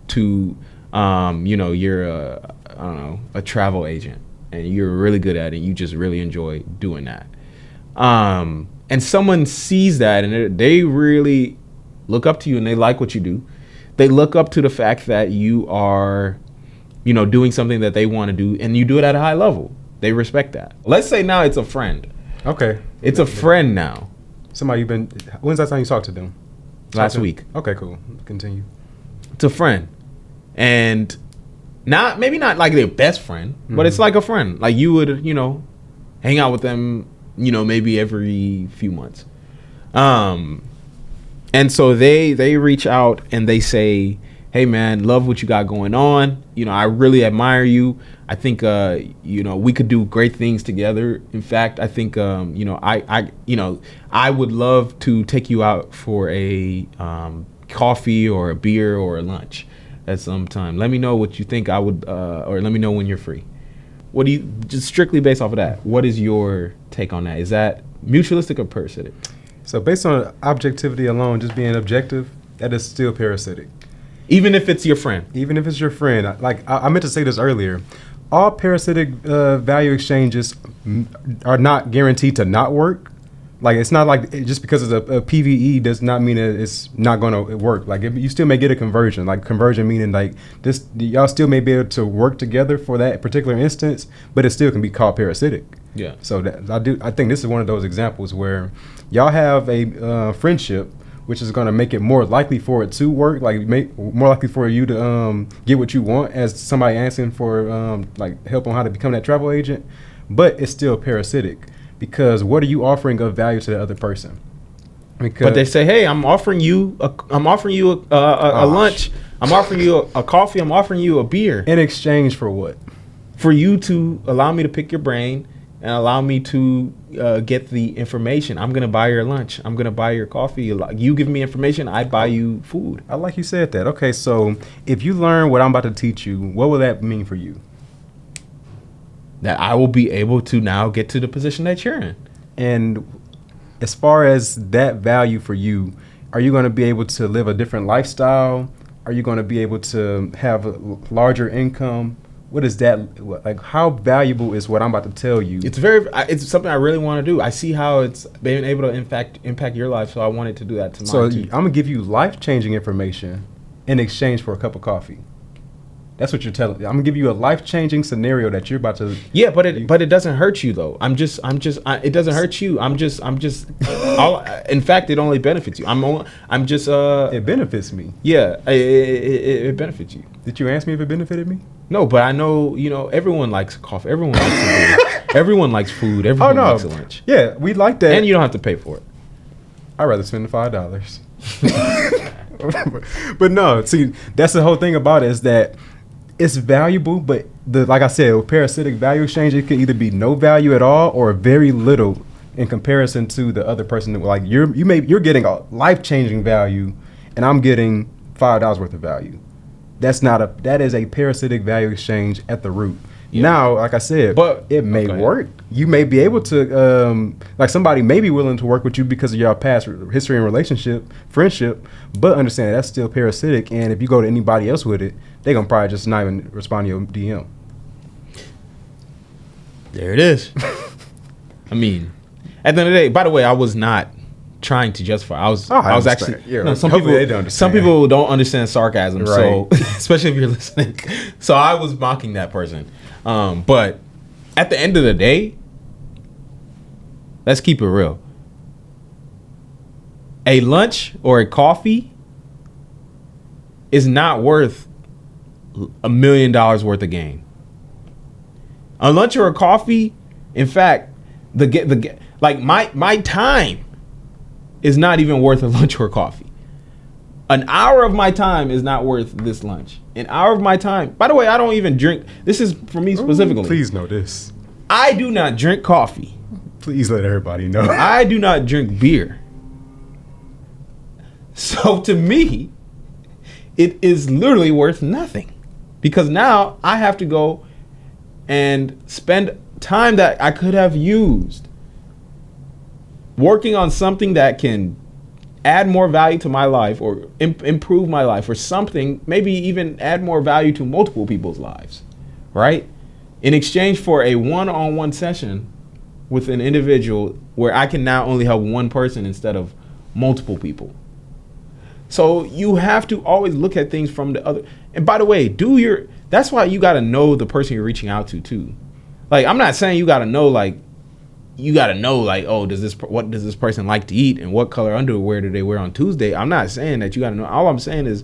to, you're a travel agent and you're really good at it. You just really enjoy doing that. And someone sees that and they really look up to you and they like what you do. They look up to the fact that you are, doing something that they want to do and you do it at a high level. They respect that. Let's say now it's a friend. Okay. It's a friend now. Somebody when's that time you talked to them? Last week. Okay, cool. Continue. It's a friend. And maybe not like their best friend, but it's like a friend. Like you would, hang out with them, maybe every few months. And so they reach out and they say, hey man, love what you got going on. I really admire you. I think, we could do great things together. In fact, I think, I would love to take you out for a coffee or a beer or a lunch at some time. Let me know what you think. Or let me know when you're free. What do you, just strictly based off of that, what is your take on that? Is that mutualistic or parasitic? So based on objectivity alone, just being objective, that is still parasitic. Even if it's your friend? Even if it's your friend. Like I meant to say this earlier. All parasitic value exchanges are not guaranteed to not work. Like it's not like just because it's a PVE does not mean that it's not going to work. Like you still may get a conversion. Like conversion meaning like this, y'all still may be able to work together for that particular instance, but it still can be called parasitic. Yeah. So I think this is one of those examples where y'all have a friendship, which is going to make it more likely for it to work, like more likely for you to get what you want as somebody asking for like help on how to become that travel agent, but it's still parasitic because what are you offering of value to the other person? But they say, hey, I'm offering you a lunch, I'm offering you a coffee, I'm offering you a beer. In exchange for what? For you to allow me to pick your brain and allow me to get the information. I'm going to buy your lunch. I'm going to buy your coffee. You give me information, I buy you food. I like you said that. Okay, so if you learn what I'm about to teach you, what will that mean for you? That I will be able to now get to the position that you're in. And as far as that value for you, are you going to be able to live a different lifestyle? Are you going to be able to have a larger income? What is that like? How valuable is what I'm about to tell you? It's something I really want to do. I see how it's been able to impact your life, so I wanted to do that to mine. So too. I'm gonna give you life-changing information in exchange for a cup of coffee. That's what you're telling me. I'm gonna give you a life-changing scenario that you're about to. Yeah, but it doesn't hurt you though. It doesn't hurt you. In fact, it only benefits you. It benefits me. Yeah, it benefits you. Did you ask me if it benefited me? No, but I know, everyone likes coffee. Everyone likes food. Everyone likes food. Everyone likes a lunch. Yeah, we like that. And you don't have to pay for it. I'd rather spend the $5. But no, see, that's the whole thing about it is that it's valuable, but like I said, with parasitic value exchange, it could either be no value at all or very little in comparison to the other person. Like you're getting a life-changing value, and I'm getting $5 worth of value. That is a parasitic value exchange at the root. Yeah. Now, like I said, but it may work. You may be able to, like somebody may be willing to work with you because of your past history and friendship, but understand that's still parasitic. And if you go to anybody else with it, they're going to probably just not even respond to your DM. There it is. I mean, at the end of the day, by the way, I was not trying to justify. I was actually. Yeah, some people don't understand sarcasm, right. So especially if you're listening. So I was mocking that person. But at the end of the day, let's keep it real. A lunch or a coffee is not worth $1 million worth of gain. A lunch or a coffee, in fact, like my time is not even worth a lunch or a coffee. An hour of my time is not worth this lunch. An hour of my time. By the way, I don't even drink. This is for me specifically. Please know this. I do not drink coffee. Please let everybody know. I do not drink beer. So to me, it is literally worth nothing. Because now I have to go and spend time that I could have used working on something that can add more value to my life or improve my life or something, maybe even add more value to multiple people's lives, right? In exchange for a one-on-one session with an individual where I can now only help one person instead of multiple people. So you have to always look at things from the other. And by the way, that's why you got to know the person you're reaching out to too. Like, I'm not saying you got to know, oh, what does this person like to eat and what color underwear do they wear on Tuesday? I'm not saying that you got to know. All I'm saying is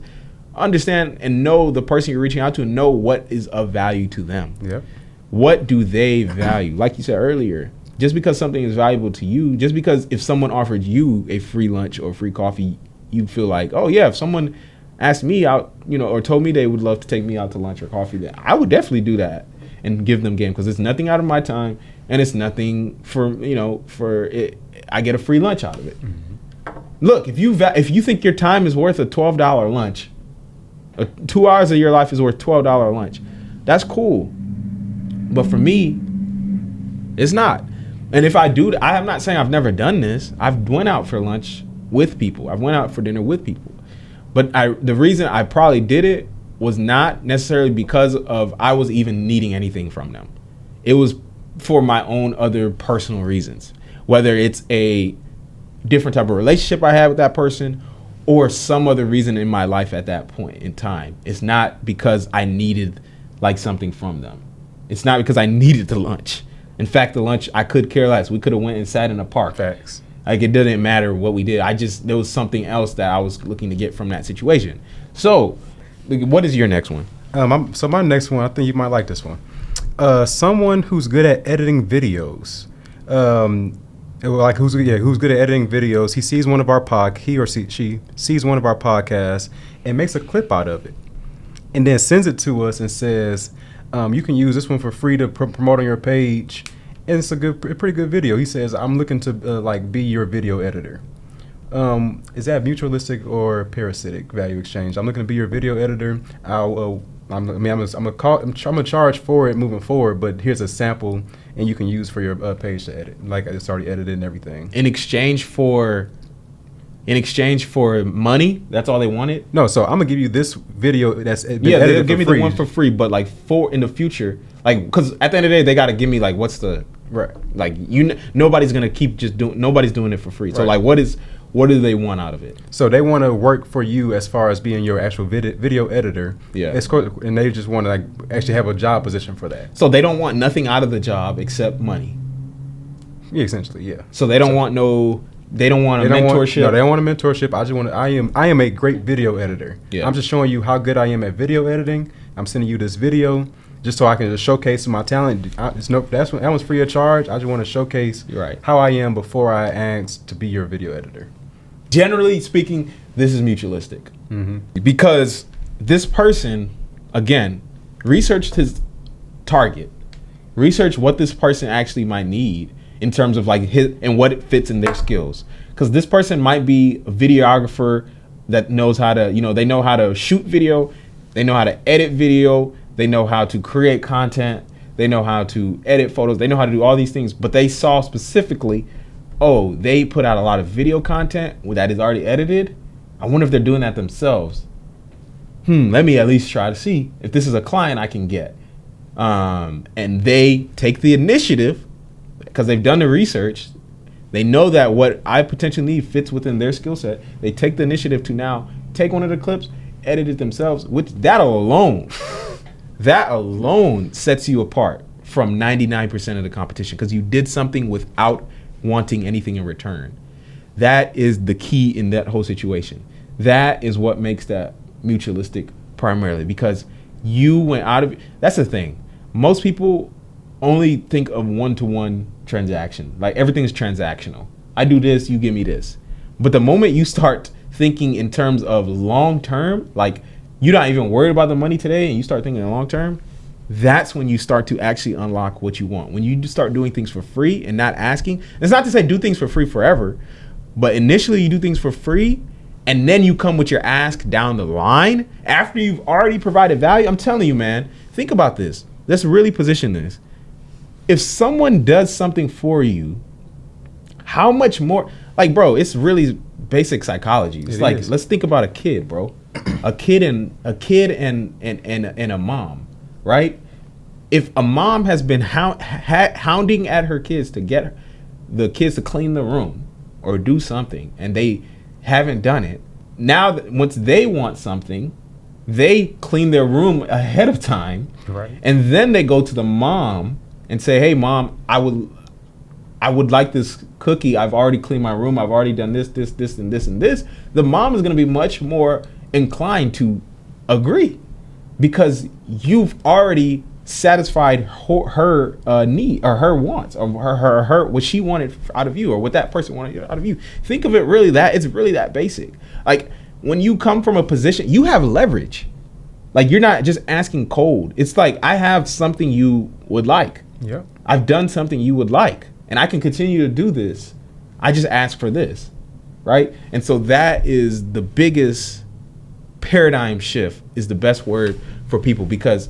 understand and know the person you're reaching out to and know what is of value to them. Yep. What do they value? Like you said earlier, just because something is valuable to you, just because if someone offered you a free lunch or free coffee, you feel like, oh yeah, if someone asked me out, or told me they would love to take me out to lunch or coffee, then I would definitely do that and give them game because it's nothing out of my time and it's nothing for it. I get a free lunch out of it. Mm-hmm. Look, if you think your time is worth a $12 lunch, 2 hours of your life is worth $12 lunch, that's cool. But for me, it's not. And if I do, I'm not saying I've never done this. I've went out for lunch with people. I've went out for dinner with people. But the reason I probably did it was not necessarily because of I was even needing anything from them. It was for my own other personal reasons. Whether it's a different type of relationship I had with that person or some other reason in my life at that point in time. It's not because I needed like something from them. It's not because I needed the lunch. In fact, the lunch, I could care less. We could have went and sat in a park. Facts. Like, it didn't matter what we did. There was something else that I was looking to get from that situation. So, what is your next one? So my next one, I think you might like this one. Someone who's good at editing videos. Who's good at editing videos. He sees one of our she sees one of our podcasts and makes a clip out of it, and then sends it to us and says, you can use this one for free to promote on your page. And it's a pretty good video. He says, I'm looking to be your video editor. Is that Mutualistic or Parasitic Value Exchange? I'm looking to be your video editor. I'm gonna charge for it moving forward, but here's a sample, and you can use for your page to edit. Like, it's already edited and everything. In exchange for money, that's all they wanted. No, so I'm gonna give you this video that's been edited they'll give me free. The one for free, but for in the future, because at the end of the day, they got to give me what's the right. Nobody's gonna keep nobody's doing it for free. So what do they want out of it? So they want to work for you as far as being your actual video editor. Yeah. And they just want to actually have a job position for that. So they don't want nothing out of the job except money. Yeah, essentially, yeah. So they don't want They don't want a mentorship. They don't want a mentorship. I am a great video editor. Yeah. I'm just showing you how good I am at video editing. I'm sending you this video just so I can just showcase my talent. That one's free of charge. I just want to showcase how I am before I ask to be your video editor. Generally speaking, this is mutualistic. Mm-hmm. Because this person, again, researched his target, researched what this person actually might need in terms of his and what it fits in their skills. Because this person might be a videographer that knows how to, they know how to shoot video, they know how to edit video, they know how to create content, they know how to edit photos, they know how to do all these things, but they saw specifically, they put out a lot of video content that is already edited. I wonder if they're doing that themselves. Let me at least try to see if this is a client I can get. And they take the initiative because they've done the research. They know that what I potentially need fits within their skill set. They take the initiative to now take one of the clips, edit it themselves, which that alone sets you apart from 99% of the competition because you did something without wanting anything in return. That is the key in that whole situation. That is what makes that mutualistic primarily because you went out of it. That's the thing. Most people only think of one-to-one transaction. Like everything is transactional. I do this, you give me this. But the moment you start thinking in terms of long-term, like you're not even worried about the money today and you start thinking long-term, that's when you start to actually unlock what you want. When you start doing things for free and not asking. It's not to say do things for free forever, but initially you do things for free and then you come with your ask down the line after you've already provided value. I'm telling you, man, think about this. Let's really position this. If someone does something for you, how much more, like, bro, it's really basic psychology. It's like, let's think about a kid, bro. A kid and a mom, right? If a mom has been hounding at her kids to get the kids to clean the room or do something, and they haven't done it, now once they want something, they clean their room ahead of time, right? And then they go to the mom and say, "Hey, mom, I would like this cookie. I've already cleaned my room. I've already done this, and this." The mom is going to be much more inclined to agree because you've already satisfied her need or her wants or her what she wanted out of you or what that person wanted out of you. Think of it really that it's really that basic. Like when you come from a position, you have leverage. Like you're not just asking cold. It's like I have something you would like. Yeah. I've done something you would like, and I can continue to do this. I just ask for this, right? And so that is the biggest paradigm shift. Is the best word for people because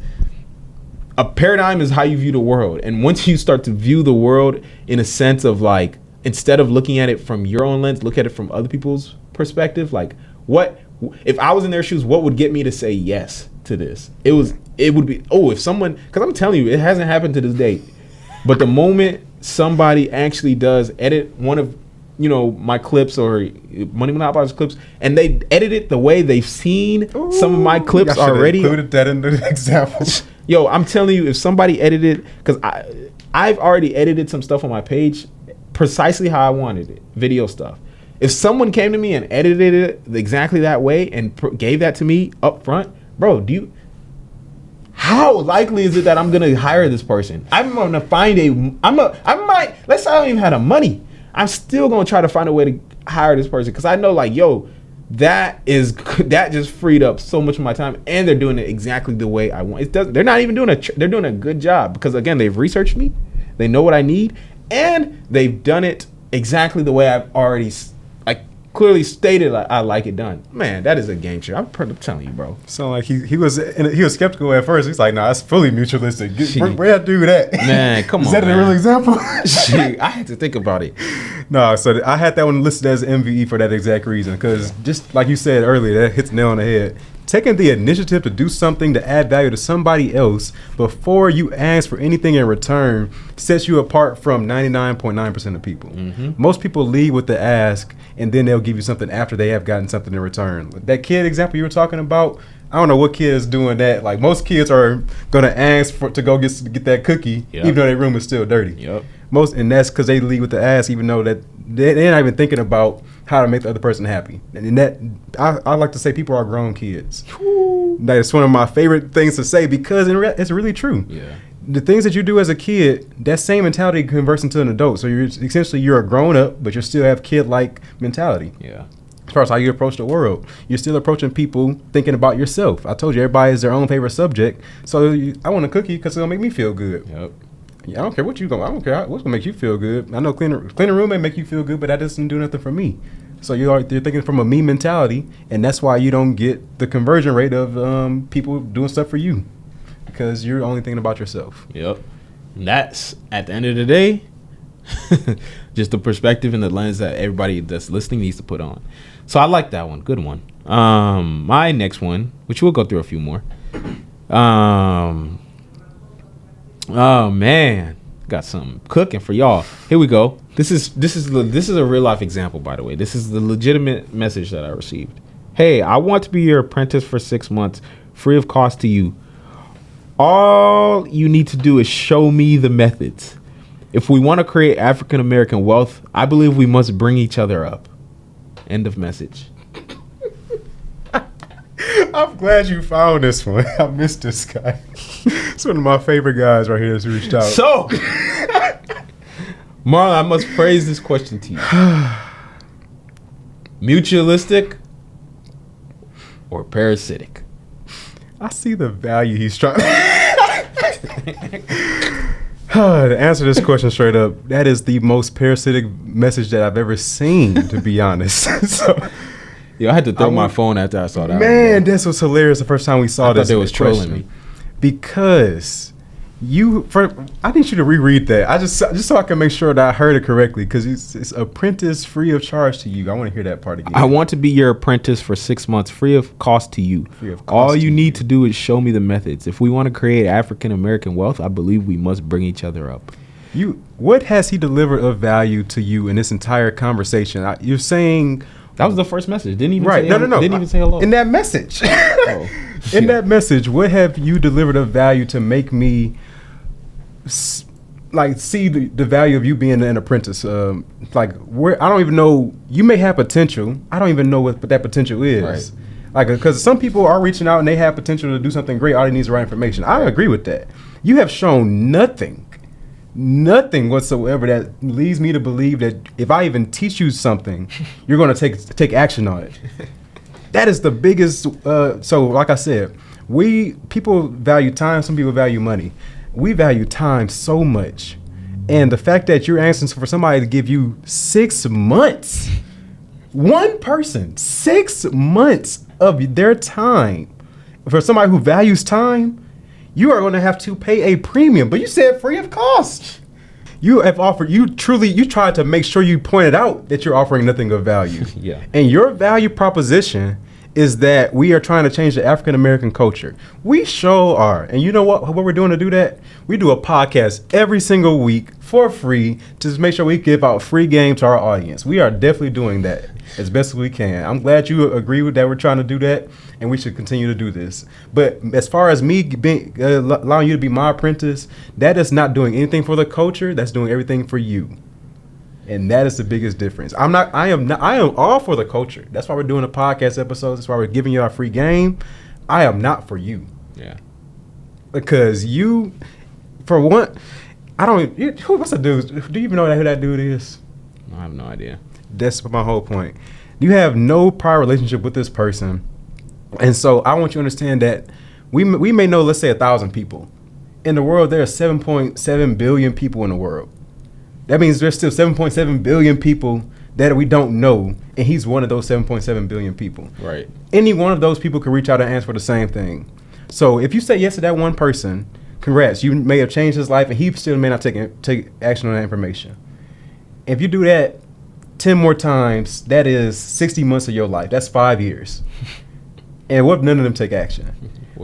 a paradigm is how you view the world. And once you start to view the world in a sense of like, instead of looking at it from your own lens, look at it from other people's perspective. Like what, if I was in their shoes, what would get me to say yes to this? It would be, if someone, cause I'm telling you, it hasn't happened to this day, but the moment somebody actually does edit one of, my clips or Money Monopolizers clips, and they edit it the way they've seen some of my clips already. Included that in the example. Yo, I'm telling you, if somebody edited, because I've already edited some stuff on my page precisely how I wanted it, video stuff. If someone came to me and edited it exactly that way and gave that to me up front, bro, how likely is it that I'm gonna hire this person? I'm gonna find let's say I don't even have the money. I'm still gonna try to find a way to hire this person because I know, like, yo, that just freed up so much of my time, and they're doing it exactly the way I want. They're not even they're doing a good job because again, they've researched me, they know what I need, and they've done it exactly the way I've already clearly stated I like it done. Man, that is a game changer. I'm telling you, bro. So like he was skeptical at first. He's like, nah, it's fully mutualistic. Where I do that? Man, come on. Is that a real example? I had to think about it. No, so I had that one listed as MVE for that exact reason. Because just like you said earlier, that hits the nail on the head. Taking the initiative to do something to add value to somebody else before you ask for anything in return sets you apart from 99.9% of people. Mm-hmm. Most people lead with the ask, and then they'll give you something after they have gotten something in return. That kid example you were talking about, I don't know what kid is doing that. Like most kids are gonna ask to go get that cookie, even though their room is still dirty. Yep. And that's because they lead with the ask, even though that they're not even thinking about how to make the other person happy. And that I like to say people are grown kids. That's one of my favorite things to say because it's really true. Yeah. The things that you do as a kid, that same mentality converts into an adult. So you're a grown up, but you still have kid-like mentality. Yeah. As far as how you approach the world, you're still approaching people thinking about yourself. I told you everybody is their own favorite subject. So I want a cookie because it's gonna make me feel good. Yep. Yeah, I don't care what I don't care what's gonna make you feel good. I know cleaning a room may make you feel good, but that doesn't do nothing for me. So you're thinking from a me mentality, and that's why you don't get the conversion rate of people doing stuff for you because you're only thinking about yourself. Yep. And that's at the end of the day, just the perspective and the lens that everybody that's listening needs to put on. So I like that one. Good one. My next one, which we'll go through a few more. Oh man, got something cooking for y'all. Here we go. This is a real life example, by the way. This is the legitimate message that I received. Hey, I want to be your apprentice for 6 months, free of cost to you. All you need to do is show me the methods. If we want to create African American wealth, I believe we must bring each other up. End of message. I'm glad you found this one. I missed this guy. It's one of my favorite guys right here that's reached out. So, Marlon, I must phrase this question to you. Mutualistic or parasitic? I see the value he's trying to answer this question straight up, that is the most parasitic message that I've ever seen, to be honest. So, Yo, I had to throw my phone after I saw that. Man, this was hilarious the first time we saw this. I thought they was trolling me. Because I need you to reread that. Just so I can make sure that I heard it correctly, because it's apprentice free of charge to you. I want to hear that part again. I want to be your apprentice for 6 months, free of cost to you. All you need to do is show me the methods. If we want to create African American wealth, I believe we must bring each other up. What has he delivered of value to you in this entire conversation? You're saying that was the first message. Didn't even right? Say No. Didn't even say hello in that message. In that message, what have you delivered of value to make me see the value of you being an apprentice? Where I don't even know. You may have potential. I don't even know what that potential is. Right. Because some people are reaching out and they have potential to do something great. All they need is the right information. I agree with that. You have shown nothing whatsoever that leads me to believe that if I even teach you something, you're going to take action on it. That is the biggest. So, like I said, people value time. Some people value money. We value time so much, and the fact that you're asking for somebody to give you 6 months, one person, 6 months of their time, for somebody who values time, you are going to have to pay a premium. But you said free of cost. You have offered. You tried to make sure you pointed out that you're offering nothing of value. Yeah. And your value proposition is that we are trying to change the African American culture. We sure are. And you know what we're doing to do that? We do a podcast every single week for free to make sure we give out free game to our audience. We are definitely doing that as best as we can. I'm glad you agree with that. We're trying to do that, and we should continue to do this. But as far as me allowing you to be my apprentice, that is not doing anything for the culture. That's doing everything for you. And that is the biggest difference. I am all for the culture. That's why we're doing the podcast episodes. That's why we're giving you our free game. I am not for you. Yeah. Because you, for one, what's the dude? Do you even know who that dude is? I have no idea. That's my whole point. You have no prior relationship with this person. And so I want you to understand that we may know, let's say 1,000 people. In the world, there are 7.7 billion people in the world. That means there's still 7.7 billion people that we don't know, and he's one of those 7.7 billion people. Right. Any one of those people could reach out and ask for the same thing. So if you say yes to that one person, congrats, you may have changed his life, and he still may not take action on that information. If you do that 10 more times, that is 60 months of your life. That's 5 years. And what if none of them take action?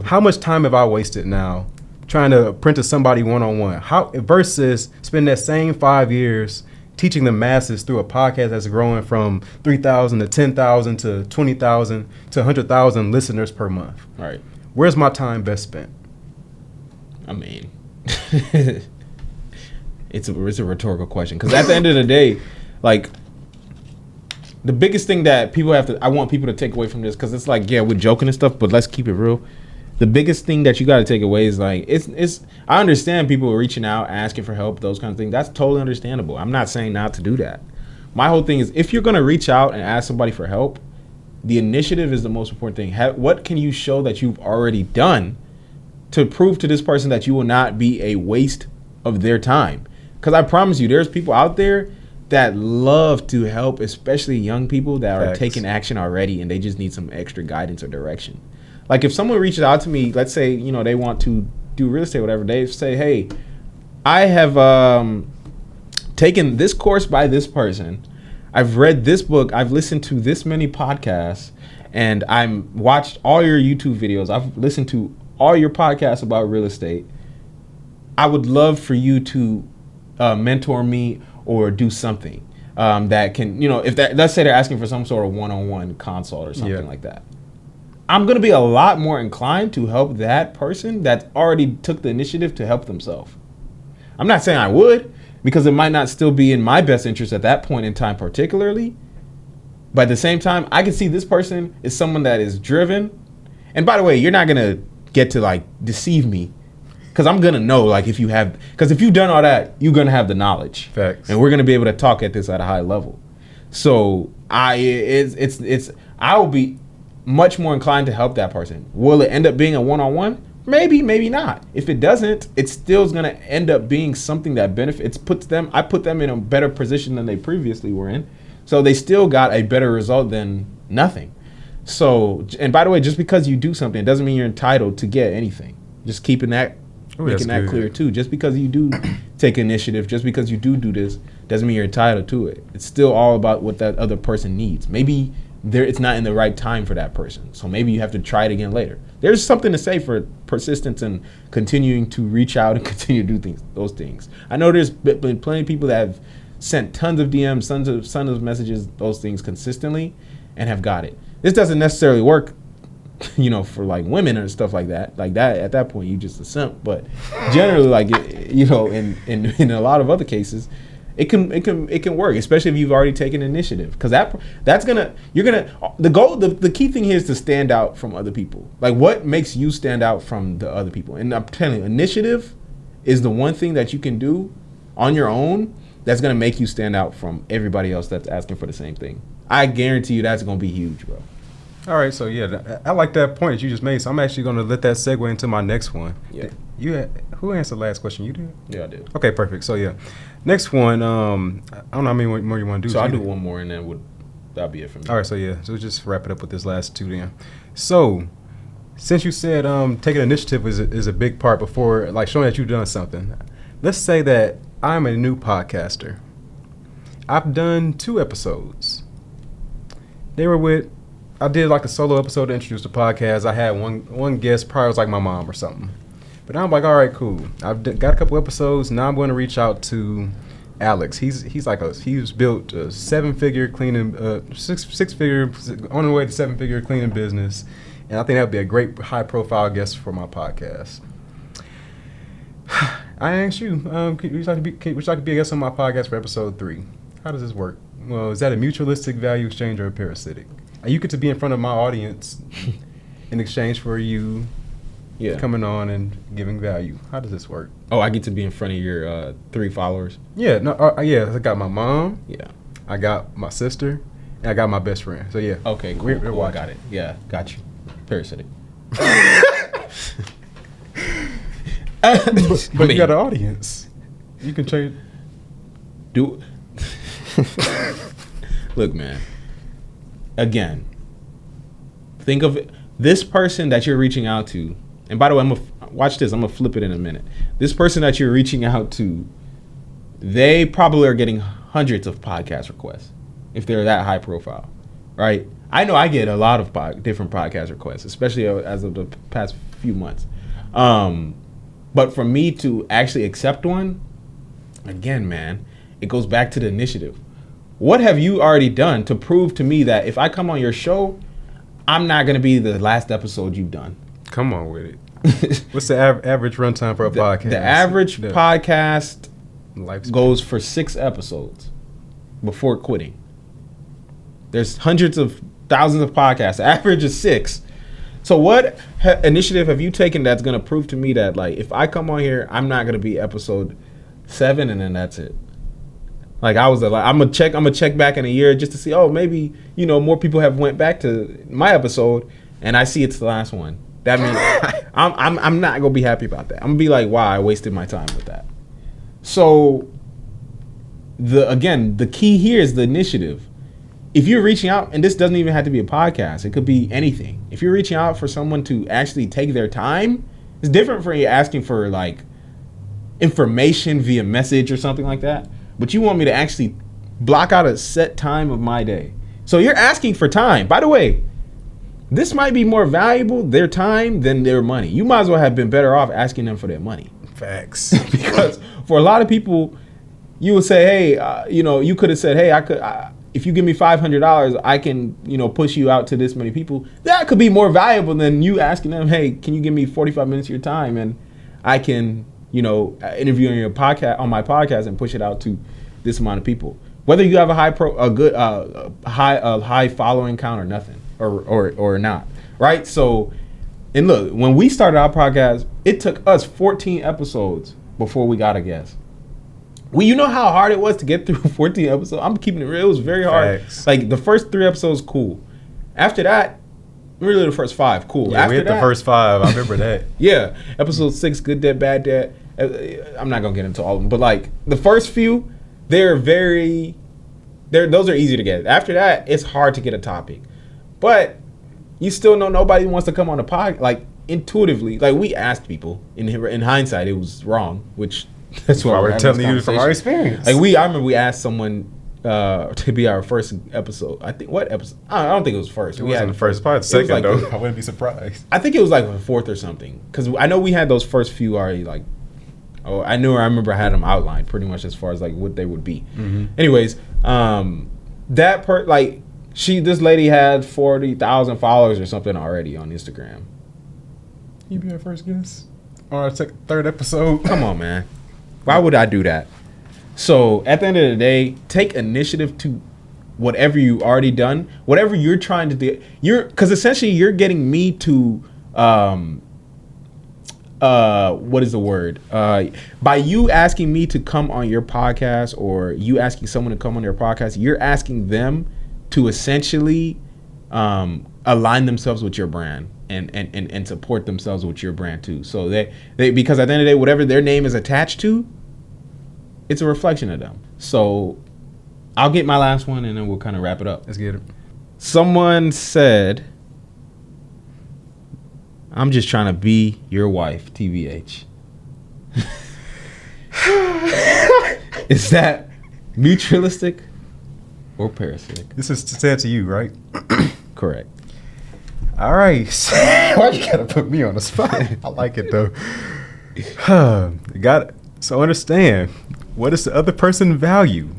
How much time have I wasted now trying to apprentice somebody one-on-one? Versus spending that same 5 years teaching the masses through a podcast that's growing from 3,000 to 10,000 to 20,000 to 100,000 listeners per month. Right. Where's my time best spent? I mean, it's a rhetorical question, because at the end of the day, like, the biggest thing that I want people to take away from this, because it's like, yeah, we're joking and stuff, but let's keep it real. The biggest thing that you got to take away is like, I understand people reaching out, asking for help, those kind of things. That's totally understandable. I'm not saying not to do that. My whole thing is, if you're going to reach out and ask somebody for help, the initiative is the most important thing. What can you show that you've already done to prove to this person that you will not be a waste of their time? Because I promise you, there's people out there that love to help, especially young people that are taking action already, and they just need some extra guidance or direction. Like, if someone reaches out to me, let's say, they want to do real estate, whatever, they say, hey, I have taken this course by this person. I've read this book. I've listened to this many podcasts, and I've watched all your YouTube videos. I've listened to all your podcasts about real estate. I would love for you to mentor me or do something that can, let's say they're asking for some sort of one-on-one consult or something like that. I'm going to be a lot more inclined to help that person that already took the initiative to help themselves. I'm not saying I would, because it might not still be in my best interest at that point in time particularly. But at the same time, I can see this person is someone that is driven And by the way, you're not gonna get to like deceive me, because I'm gonna know like if you have, because if you've done all that, you're gonna have the knowledge. Facts. And we're gonna be able to talk at this at a high level. So I will be much more inclined to help that person. Will it end up being a one-on-one? Maybe, maybe not. If it doesn't, it still is gonna end up being something that benefits. I put them in a better position than they previously were in. So they still got a better result than nothing. So, and by the way, just because you do something, it doesn't mean you're entitled to get anything. Just keeping that, making that clear too. Just because you do take initiative, just because you do this, doesn't mean you're entitled to it. It's still all about what that other person needs. Maybe it's not in the right time for that person. So maybe you have to try it again later. There's something to say for persistence and continuing to reach out and continue to do those things. I know there's been plenty of people that have sent tons of DMs, tons of messages, those things consistently, and have got it. This doesn't necessarily work, for like women or stuff like that. Like that, at that point, you just a simp. But generally, like in a lot of other cases, it can work, especially if you've already taken initiative. Because the key thing here is to stand out from other people. Like, what makes you stand out from the other people? And I'm telling you, initiative is the one thing that you can do on your own that's gonna make you stand out from everybody else that's asking for the same thing. I guarantee you that's gonna be huge, bro. All right, so yeah, I like that point that you just made. So I'm actually gonna let that segue into my next one. Yeah. Who answered the last question? You did? Yeah, I did. Okay, perfect. So yeah, next one. I don't know how many more you want to do. So I'll do one more, and then that'll be it for me. All right, so yeah, so we'll just wrap it up with this last two then. So, since you said taking initiative is a big part before, like, showing that you've done something, let's say that I'm a new podcaster. I've done 2 episodes. I did like a solo episode to introduce the podcast. I had one guest, probably was like my mom or something. But now I'm like, all right, cool. I've got a couple episodes. Now I'm going to reach out to Alex. He's built a 7-figure cleaning, 6-figure, on the way to 7-figure cleaning business. And I think that would be a great high profile guest for my podcast. I asked you, would you like to be a guest on my podcast for episode 3? How does this work? Well, is that a mutualistic value exchange or a parasitic? You get to be in front of my audience in exchange for you coming on and giving value. How does this work? Oh, I get to be in front of your 3 followers? Yeah, I got my mom. Yeah. I got my sister. And I got my best friend. So yeah. Okay, cool. Cool. I got it. Yeah, got you. Parasitic. But you got an audience. You can change. Look, man. Again, think of it. This person that you're reaching out to, and by the way, watch this. I'm gonna flip it in a minute. This person that you're reaching out to, they probably are getting hundreds of podcast requests if they're that high profile, right? I know I get a lot of different podcast requests, especially as of the past few months. But for me to actually accept one, again, man, it goes back to the initiative. What have you already done to prove to me that if I come on your show, I'm not going to be the last episode you've done? Come on with it. What's the average runtime for a podcast? The average podcast goes for 6 episodes before quitting. There's hundreds of thousands of podcasts. The average is 6. So what initiative have you taken that's going to prove to me that, like, if I come on here, I'm not going to be episode 7 and then that's it? Like, I'm gonna check back in a year just to see, maybe, more people have went back to my episode and I see it's the last one. That means I'm not gonna be happy about that. I'm gonna be like, wow, I wasted my time with that. So the key here is the initiative. If you're reaching out, and this doesn't even have to be a podcast, it could be anything. If you're reaching out for someone to actually take their time, it's different from you asking for like information via message or something like that. But you want me to actually block out a set time of my day. So you're asking for time. By the way, this might be more valuable, their time, than their money. You might as well have been better off asking them for their money. Facts. Because for a lot of people, you would say, hey, you could have said, hey, if you give me $500, I can, push you out to this many people. That could be more valuable than you asking them, hey, can you give me 45 minutes of your time and I can interview on my podcast and push it out to this amount of people. Whether you have a high following count or nothing, or not, right? So And look, when we started our podcast, it took us 14 episodes before we got a guest. You know how hard it was to get through 14 episodes? I'm keeping it real. It was very hard. Facts. Like, the first 3 episodes, cool. After that, really the first 5, cool. Yeah, After we hit the first 5. I remember that. Yeah. Episode 6, Good Dad, Bad Dad. I'm not going to get into all of them. But, like, the first few, those are easy to get. After that, it's hard to get a topic. But you still know nobody wants to come on the pod. Like, intuitively, like, we asked people. In hindsight, it was wrong, which that's why we're telling you from our experience. Like, I remember we asked someone to be our first episode. I think what episode? I don't think it was first. It wasn't the first, probably the second, like, though. I wouldn't be surprised. I think it was like the 4th or something. Because I know we had those first few already, like, I remember I had them outlined pretty much as far as, like, what they would be. Mm-hmm. Anyways, this lady had 40,000 followers or something already on Instagram. You be our first guest on our 3rd episode. Come on, man. Why would I do that? So at the end of the day, take initiative to whatever you already done, whatever you're trying to do. Because essentially you're getting me to, what is the word? By you asking me to come on your podcast, or you asking someone to come on your podcast, you're asking them to essentially align themselves with your brand and support themselves with your brand too. So they because at the end of the day, whatever their name is attached to, it's a reflection of them. So I'll get my last one and then we'll kind of wrap it up. Let's get it. Someone said, I'm just trying to be your wife, TBH. Is that mutualistic or parasitic? This is said to you, right? Correct. All right. Why you gotta put me on the spot? I like it though. Got it. So understand, what does the other person value?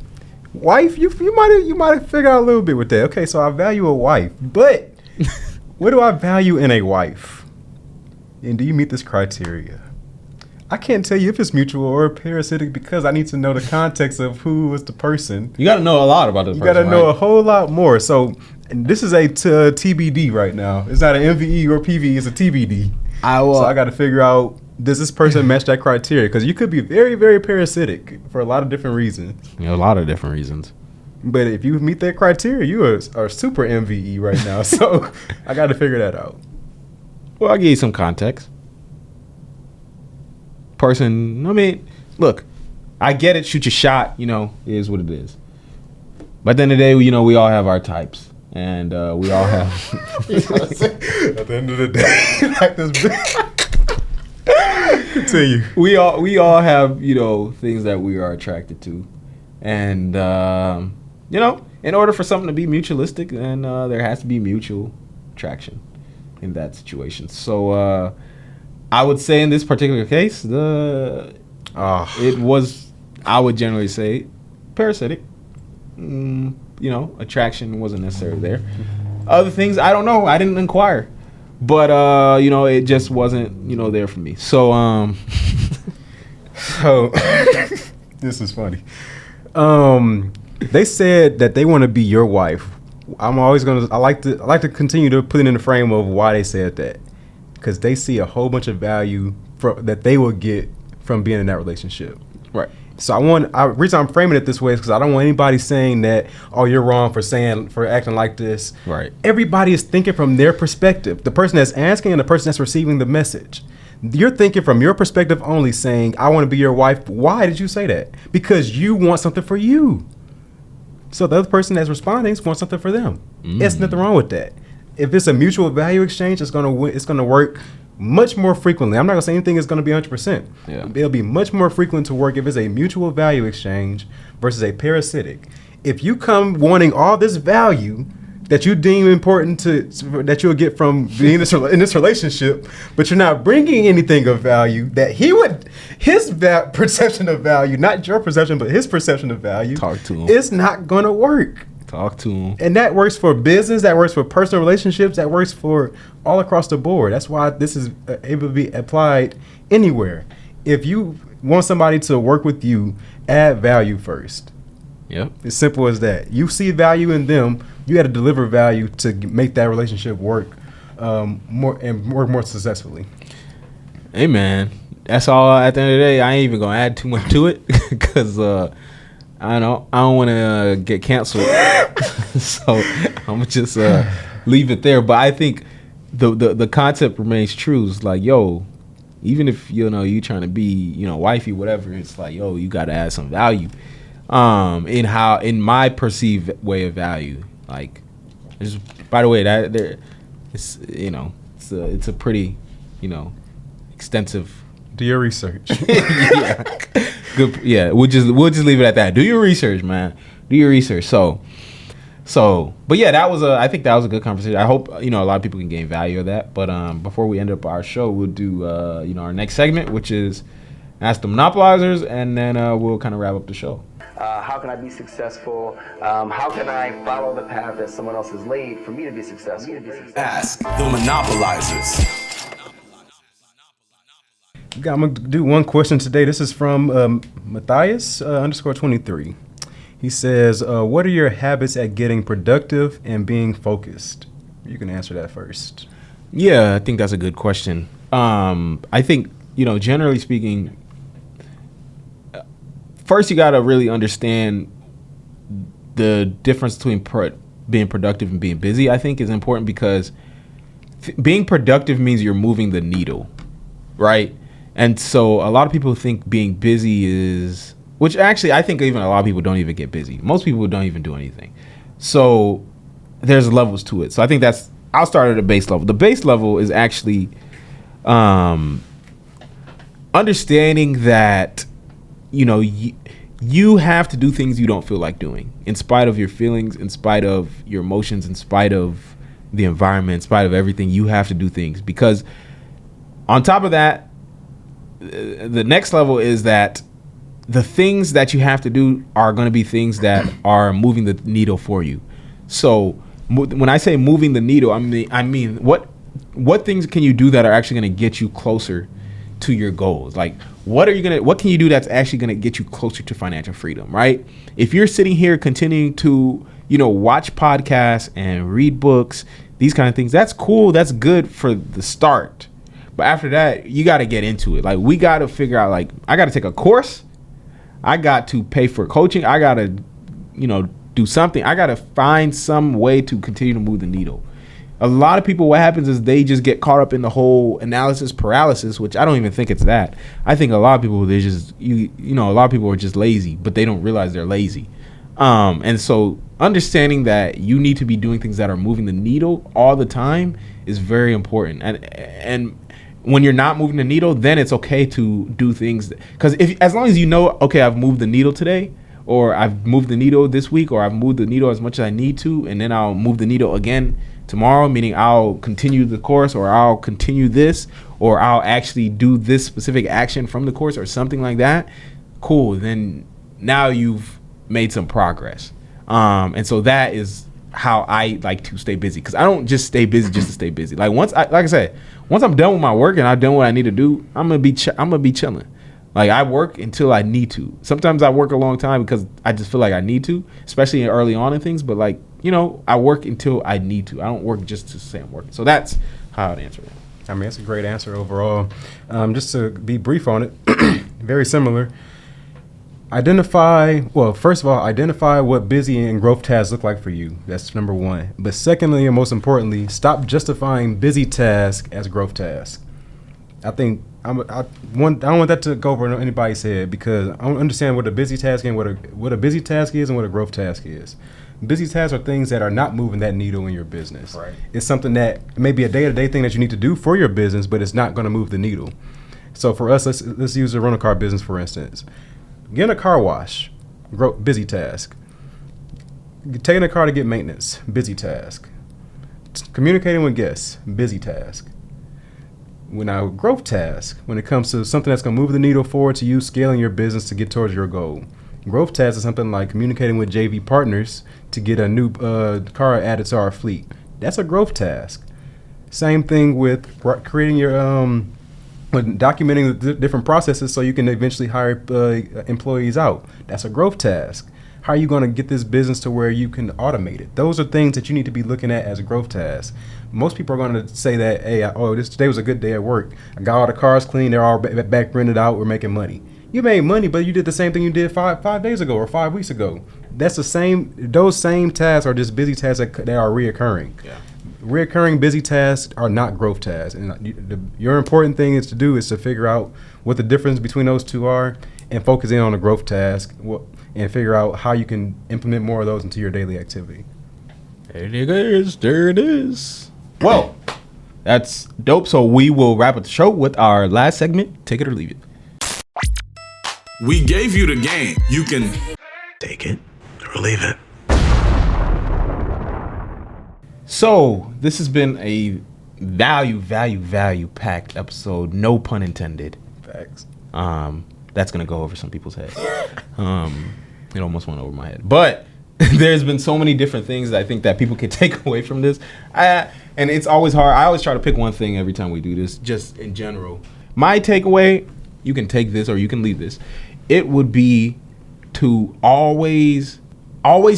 Wife, you might have figured out a little bit with that. Okay, so I value a wife, but what do I value in a wife? And do you meet this criteria? I can't tell you if it's mutual or parasitic because I need to know the context of who is the person. You got to know a lot about this person. You got to know a whole lot more. So this is a TBD right now. It's not an MVE or PVE. It's a TBD. So I got to figure out, does this person match that criteria? Because you could be very, very parasitic for a lot of different reasons. A lot of different reasons. But if you meet that criteria, you are super MVE right now. So I got to figure that out. Well, I'll give you some context. Person, I mean, look, I get it, shoot your shot, it is what it is. But at the end of the day, we all have our types. And we all have... At the end of the day, like this... Continue. We all have, things that we are attracted to. And, in order for something to be mutualistic, then there has to be mutual attraction in that situation. So, I would say in this particular case, it was, I would generally say, parasitic. Attraction wasn't necessarily there. Other things, I don't know. I didn't inquire. But, it just wasn't, there for me. So, this is funny. They said that they want to be your wife. I like to continue to put it in the frame of why they said that. Because they see a whole bunch of value that they will get from being in that relationship. Right. So the reason I'm framing it this way is because I don't want anybody saying that, oh, you're wrong for acting like this. Right. Everybody is thinking from their perspective. The person that's asking and the person that's receiving the message. You're thinking from your perspective only, saying, I want to be your wife. Why did you say that? Because you want something for you. So the other person that's responding wants something for them. There's nothing wrong with that. If it's a mutual value exchange, it's gonna work much more frequently. I'm not gonna say anything is gonna be 100%. Yeah. It'll be much more frequent to work if it's a mutual value exchange versus a parasitic. If you come wanting all this value that you deem important that you'll get from being in this relationship, but you're not bringing anything of value that his perception of value, not your perception, but his perception of value, talk to him. It's not gonna work. Talk to him. And that works for business, that works for personal relationships, that works for all across the board. That's why this is able to be applied anywhere. If you want somebody to work with you, add value first. Yep. As simple as that. You see value in them, you got to deliver value to make that relationship work more and work more successfully. Hey man, that's all. At the end of the day, I ain't even gonna add too much to it because I don't want to get canceled. So I'm gonna just leave it there. But I think the concept remains true. It's like, yo, even if you trying to be wifey, whatever, it's like, yo, you got to add some value. In my perceived way of value, like, by the way, that there, it's a pretty extensive. Do your research. Yeah, good. Yeah, we'll just leave it at that. Do your research, man. Do your research. So, but yeah, I think that was a good conversation. I hope a lot of people can gain value of that. But before we end up our show, we'll do our next segment, which is Ask the Monopolizers, and then we'll kind of wrap up the show. How can I be successful? How can I follow the path that someone else has laid for me to be successful? Ask the Monopolizers. I'm going to do one question today. This is from Matthias _23. He says, what are your habits at getting productive and being focused? You can answer that first. Yeah, I think that's a good question. I think, generally speaking, first you got to really understand the difference between being productive and being busy. I think is important because being productive means you're moving the needle, right? And so a lot of people think being busy is, which actually I think even a lot of people don't even get busy. Most people don't even do anything. So there's levels to it. So I think I'll start at the base level. The base level is actually understanding that, you have to do things you don't feel like doing, in spite of your feelings, in spite of your emotions, in spite of the environment, in spite of everything. You have to do things because on top of that, the next level is that the things that you have to do are going to be things that are moving the needle for you. So when I say moving the needle, I mean what things can you do that are actually going to get you closer to your goals? Like what can you do that's actually going to get you closer to financial freedom, right? If you're sitting here continuing to, watch podcasts and read books, these kind of things, that's cool. That's good for the start. But after that, you got to get into it. Like we got to figure out, like, I got to take a course. I got to pay for coaching. I got to, do something. I got to find some way to continue to move the needle. A lot of people, what happens is they just get caught up in the whole analysis paralysis, which I don't even think it's that. I think a lot of people, they just, a lot of people are just lazy, but they don't realize they're lazy. And so understanding that you need to be doing things that are moving the needle all the time is very important. And when you're not moving the needle, then it's okay to do things. Because as long as okay, I've moved the needle today, or I've moved the needle this week, or I've moved the needle as much as I need to, and then I'll move the needle again tomorrow, meaning I'll continue the course, or I'll continue this, or I'll actually do this specific action from the course or something like that. Cool. Then now you've made some progress. And so that is how I like to stay busy, because I don't just stay busy just to stay busy. Like once I'm done with my work and I've done what I need to do, I'm gonna be chilling. Like I work until I need to. Sometimes I work a long time because I just feel like I need to, especially early on in things. But like, I work until I need to. I don't work just to say I'm working. So that's how I'd answer that. I mean, that's a great answer overall. Just to be brief on it, very similar. Identify what busy and growth tasks look like for you. That's number one. But secondly, and most importantly, stop justifying busy tasks as growth tasks. I think I don't want that to go over anybody's head, because I don't understand what a busy task and what a busy task is and what a growth task is. Busy tasks are things that are not moving that needle in your business. Right. It's something that may be a day-to-day thing that you need to do for your business, but it's not going to move the needle. So for us, let's use the rental car business, for instance. Getting a car wash, busy task. Taking a car to get maintenance, busy task. Communicating with guests, busy task. When our growth task, when it comes to something that's going to move the needle forward to you scaling your business to get towards your goal. Growth task is something like communicating with JV partners to get a new car added to our fleet. That's a growth task. Same thing with creating your documenting the different processes so you can eventually hire employees out. That's a growth task. how are you going to get this business to where you can automate it? Those are things that you need to be looking at as a growth task. Most people are going to say that, hey, today was a good day at work. I got all the cars clean. They're all back rented out. We're making money. You made money, but you did the same thing you did five days ago or 5 weeks ago. That's the same. Those same tasks are just busy tasks that are reoccurring. Yeah. Reoccurring busy tasks are not growth tasks. And your important thing is to figure out what the difference between those two are and focus in on a growth task and figure out how you can implement more of those into your daily activity. There it is. Well, that's dope. So we will wrap up the show with our last segment, Take It or Leave It. We gave you the game. You can Take it or leave it. So this has been a value packed episode. No pun intended. Facts. That's gonna go over some people's head. It almost went over my head. But there's been so many different things that I think that people can take away from this. And it's always hard. I always try to pick one thing every time we do this, just in general. My takeaway, you can take this or you can leave this. It would be to always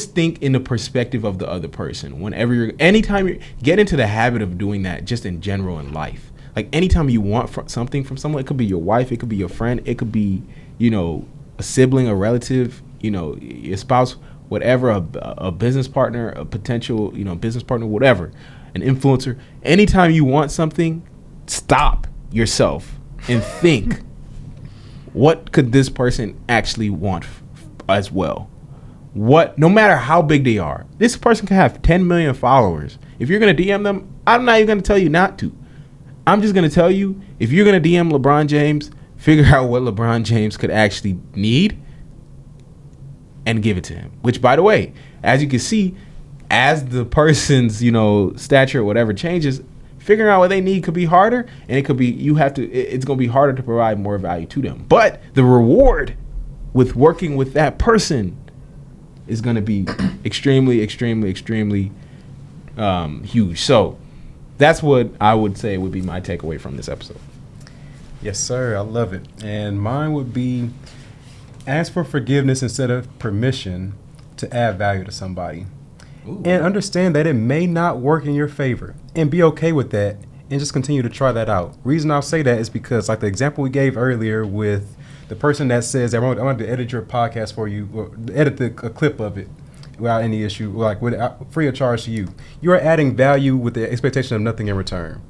think in the perspective of the other person. Anytime you get into the habit of doing that, just in general in life. Like anytime you want something from someone, it could be your wife, it could be your friend, it could be, a sibling, a relative, your spouse, whatever, a business partner, a potential, business partner, whatever, an influencer. Anytime you want something, stop yourself and think, what could this person actually want as well? No matter how big they are, this person can have 10 million followers. If you're going to DM them, I'm not even going to tell you not to. I'm just going to tell you, if you're going to DM LeBron James, figure out what LeBron James could actually need and give it to him. Which, by the way, as you can see, as the person's, stature or whatever changes, figuring out what they need could be harder, and it could be it's going to be harder to provide more value to them. But the reward with working with that person is going to be extremely, extremely, extremely huge. So that's what I would say would be my takeaway from this episode. Yes, sir. I love it. And mine would be ask for forgiveness instead of permission to add value to somebody. Ooh. And understand that it may not work in your favor, and be okay with that and just continue to try that out. Reason I'll say that is because, like the example we gave earlier with the person that says, I want to edit your podcast for you, or edit a clip of it without any issue, like free of charge to you. You are adding value with the expectation of nothing in return.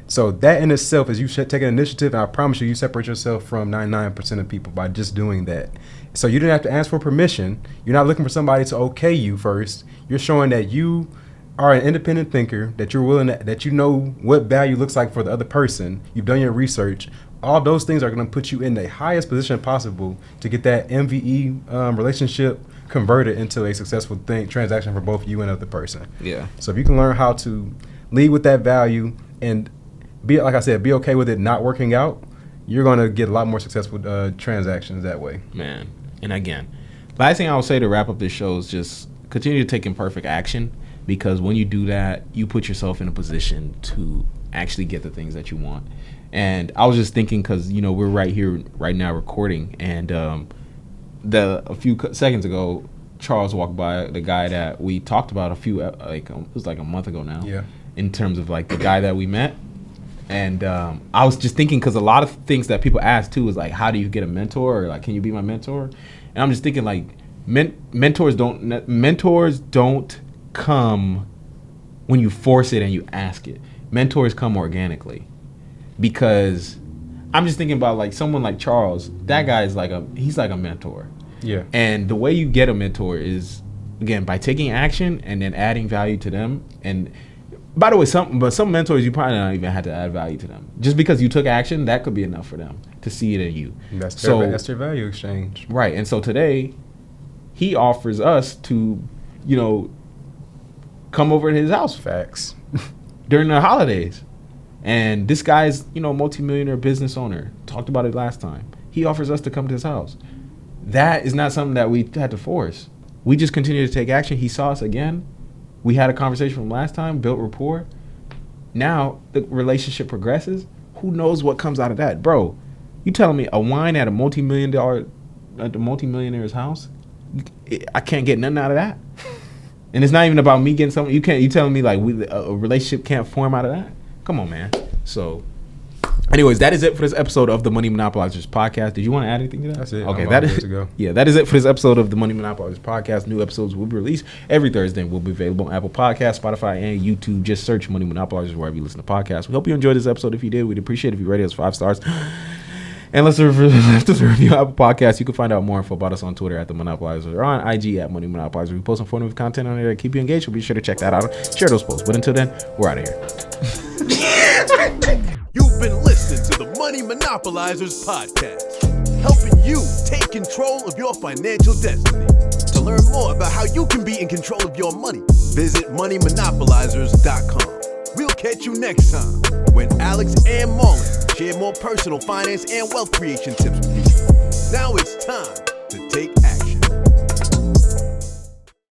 So that in itself is you should take an initiative, and I promise you separate yourself from 99% of people by just doing that. So you didn't have to ask for permission. You're not looking for somebody to okay you first. You're showing that you are an independent thinker, that you're willing that you know what value looks like for the other person. You've done your research. All those things are going to put you in the highest position possible to get that MVE relationship converted into a successful transaction for both you and the other person. Yeah. So if you can learn how to lead with that value and be okay with it not working out, you're going to get a lot more successful transactions that way. Man. And again, last thing I will say to wrap up this show is just continue to take imperfect action, because when you do that, you put yourself in a position to actually get the things that you want. And I was just thinking, because, we're right here right now recording, and a few seconds ago, Charles walked by, the guy that we talked about it was like a month ago now. Yeah. In terms of like the guy that we met. And I was just thinking, because a lot of things that people ask too is like, how do you get a mentor, or like, can you be my mentor? And I'm just thinking like, mentors don't come when you force it and you ask it. Mentors come organically, because I'm just thinking about like someone like Charles. That guy is he's like a mentor. Yeah. And the way you get a mentor is, again, by taking action and then adding value to them. And by the way, some mentors, you probably don't even have to add value to them. Just because you took action, that could be enough for them to see it in you. That's their value exchange. Right. And so today, he offers us to, come over to his house. Facts. During the holidays. And this guy's, multimillionaire business owner. Talked about it last time. He offers us to come to his house. That is not something that we had to force. We just continue to take action. He saw us again. We had a conversation from last time, built rapport. Now the relationship progresses. Who knows what comes out of that? Bro, you telling me a wine at a multi-millionaire's house I can't get nothing out of that. And it's not even about me getting something. You telling me like a relationship can't form out of that? Come on, man. So, anyways, that is it for this episode of the Money Monopolizers podcast. Did you want to add anything to that? That's it. Okay, that is to go. Yeah, that is it for this episode of the Money Monopolizers podcast. New episodes will be released every Thursday and will be available on Apple Podcasts, Spotify, and YouTube. Just search Money Monopolizers wherever you listen to podcasts. We hope you enjoyed this episode. If you did, we'd appreciate it if you rated us 5 stars. And left us a review on Apple Podcasts. You can find out more info about us on Twitter at The Monopolizers or on IG at Money Monopolizers. We post informative content on there to keep you engaged. So be sure to check that out. Share those posts. But until then, we're out of here. You've been listening to the Money Monopolizers podcast, helping you take control of your financial destiny. To learn more about how you can be in control of your money, visit moneymonopolizers.com. We'll catch you next time when Alex and Marlon share more personal finance and wealth creation tips with you. Now it's time to take action.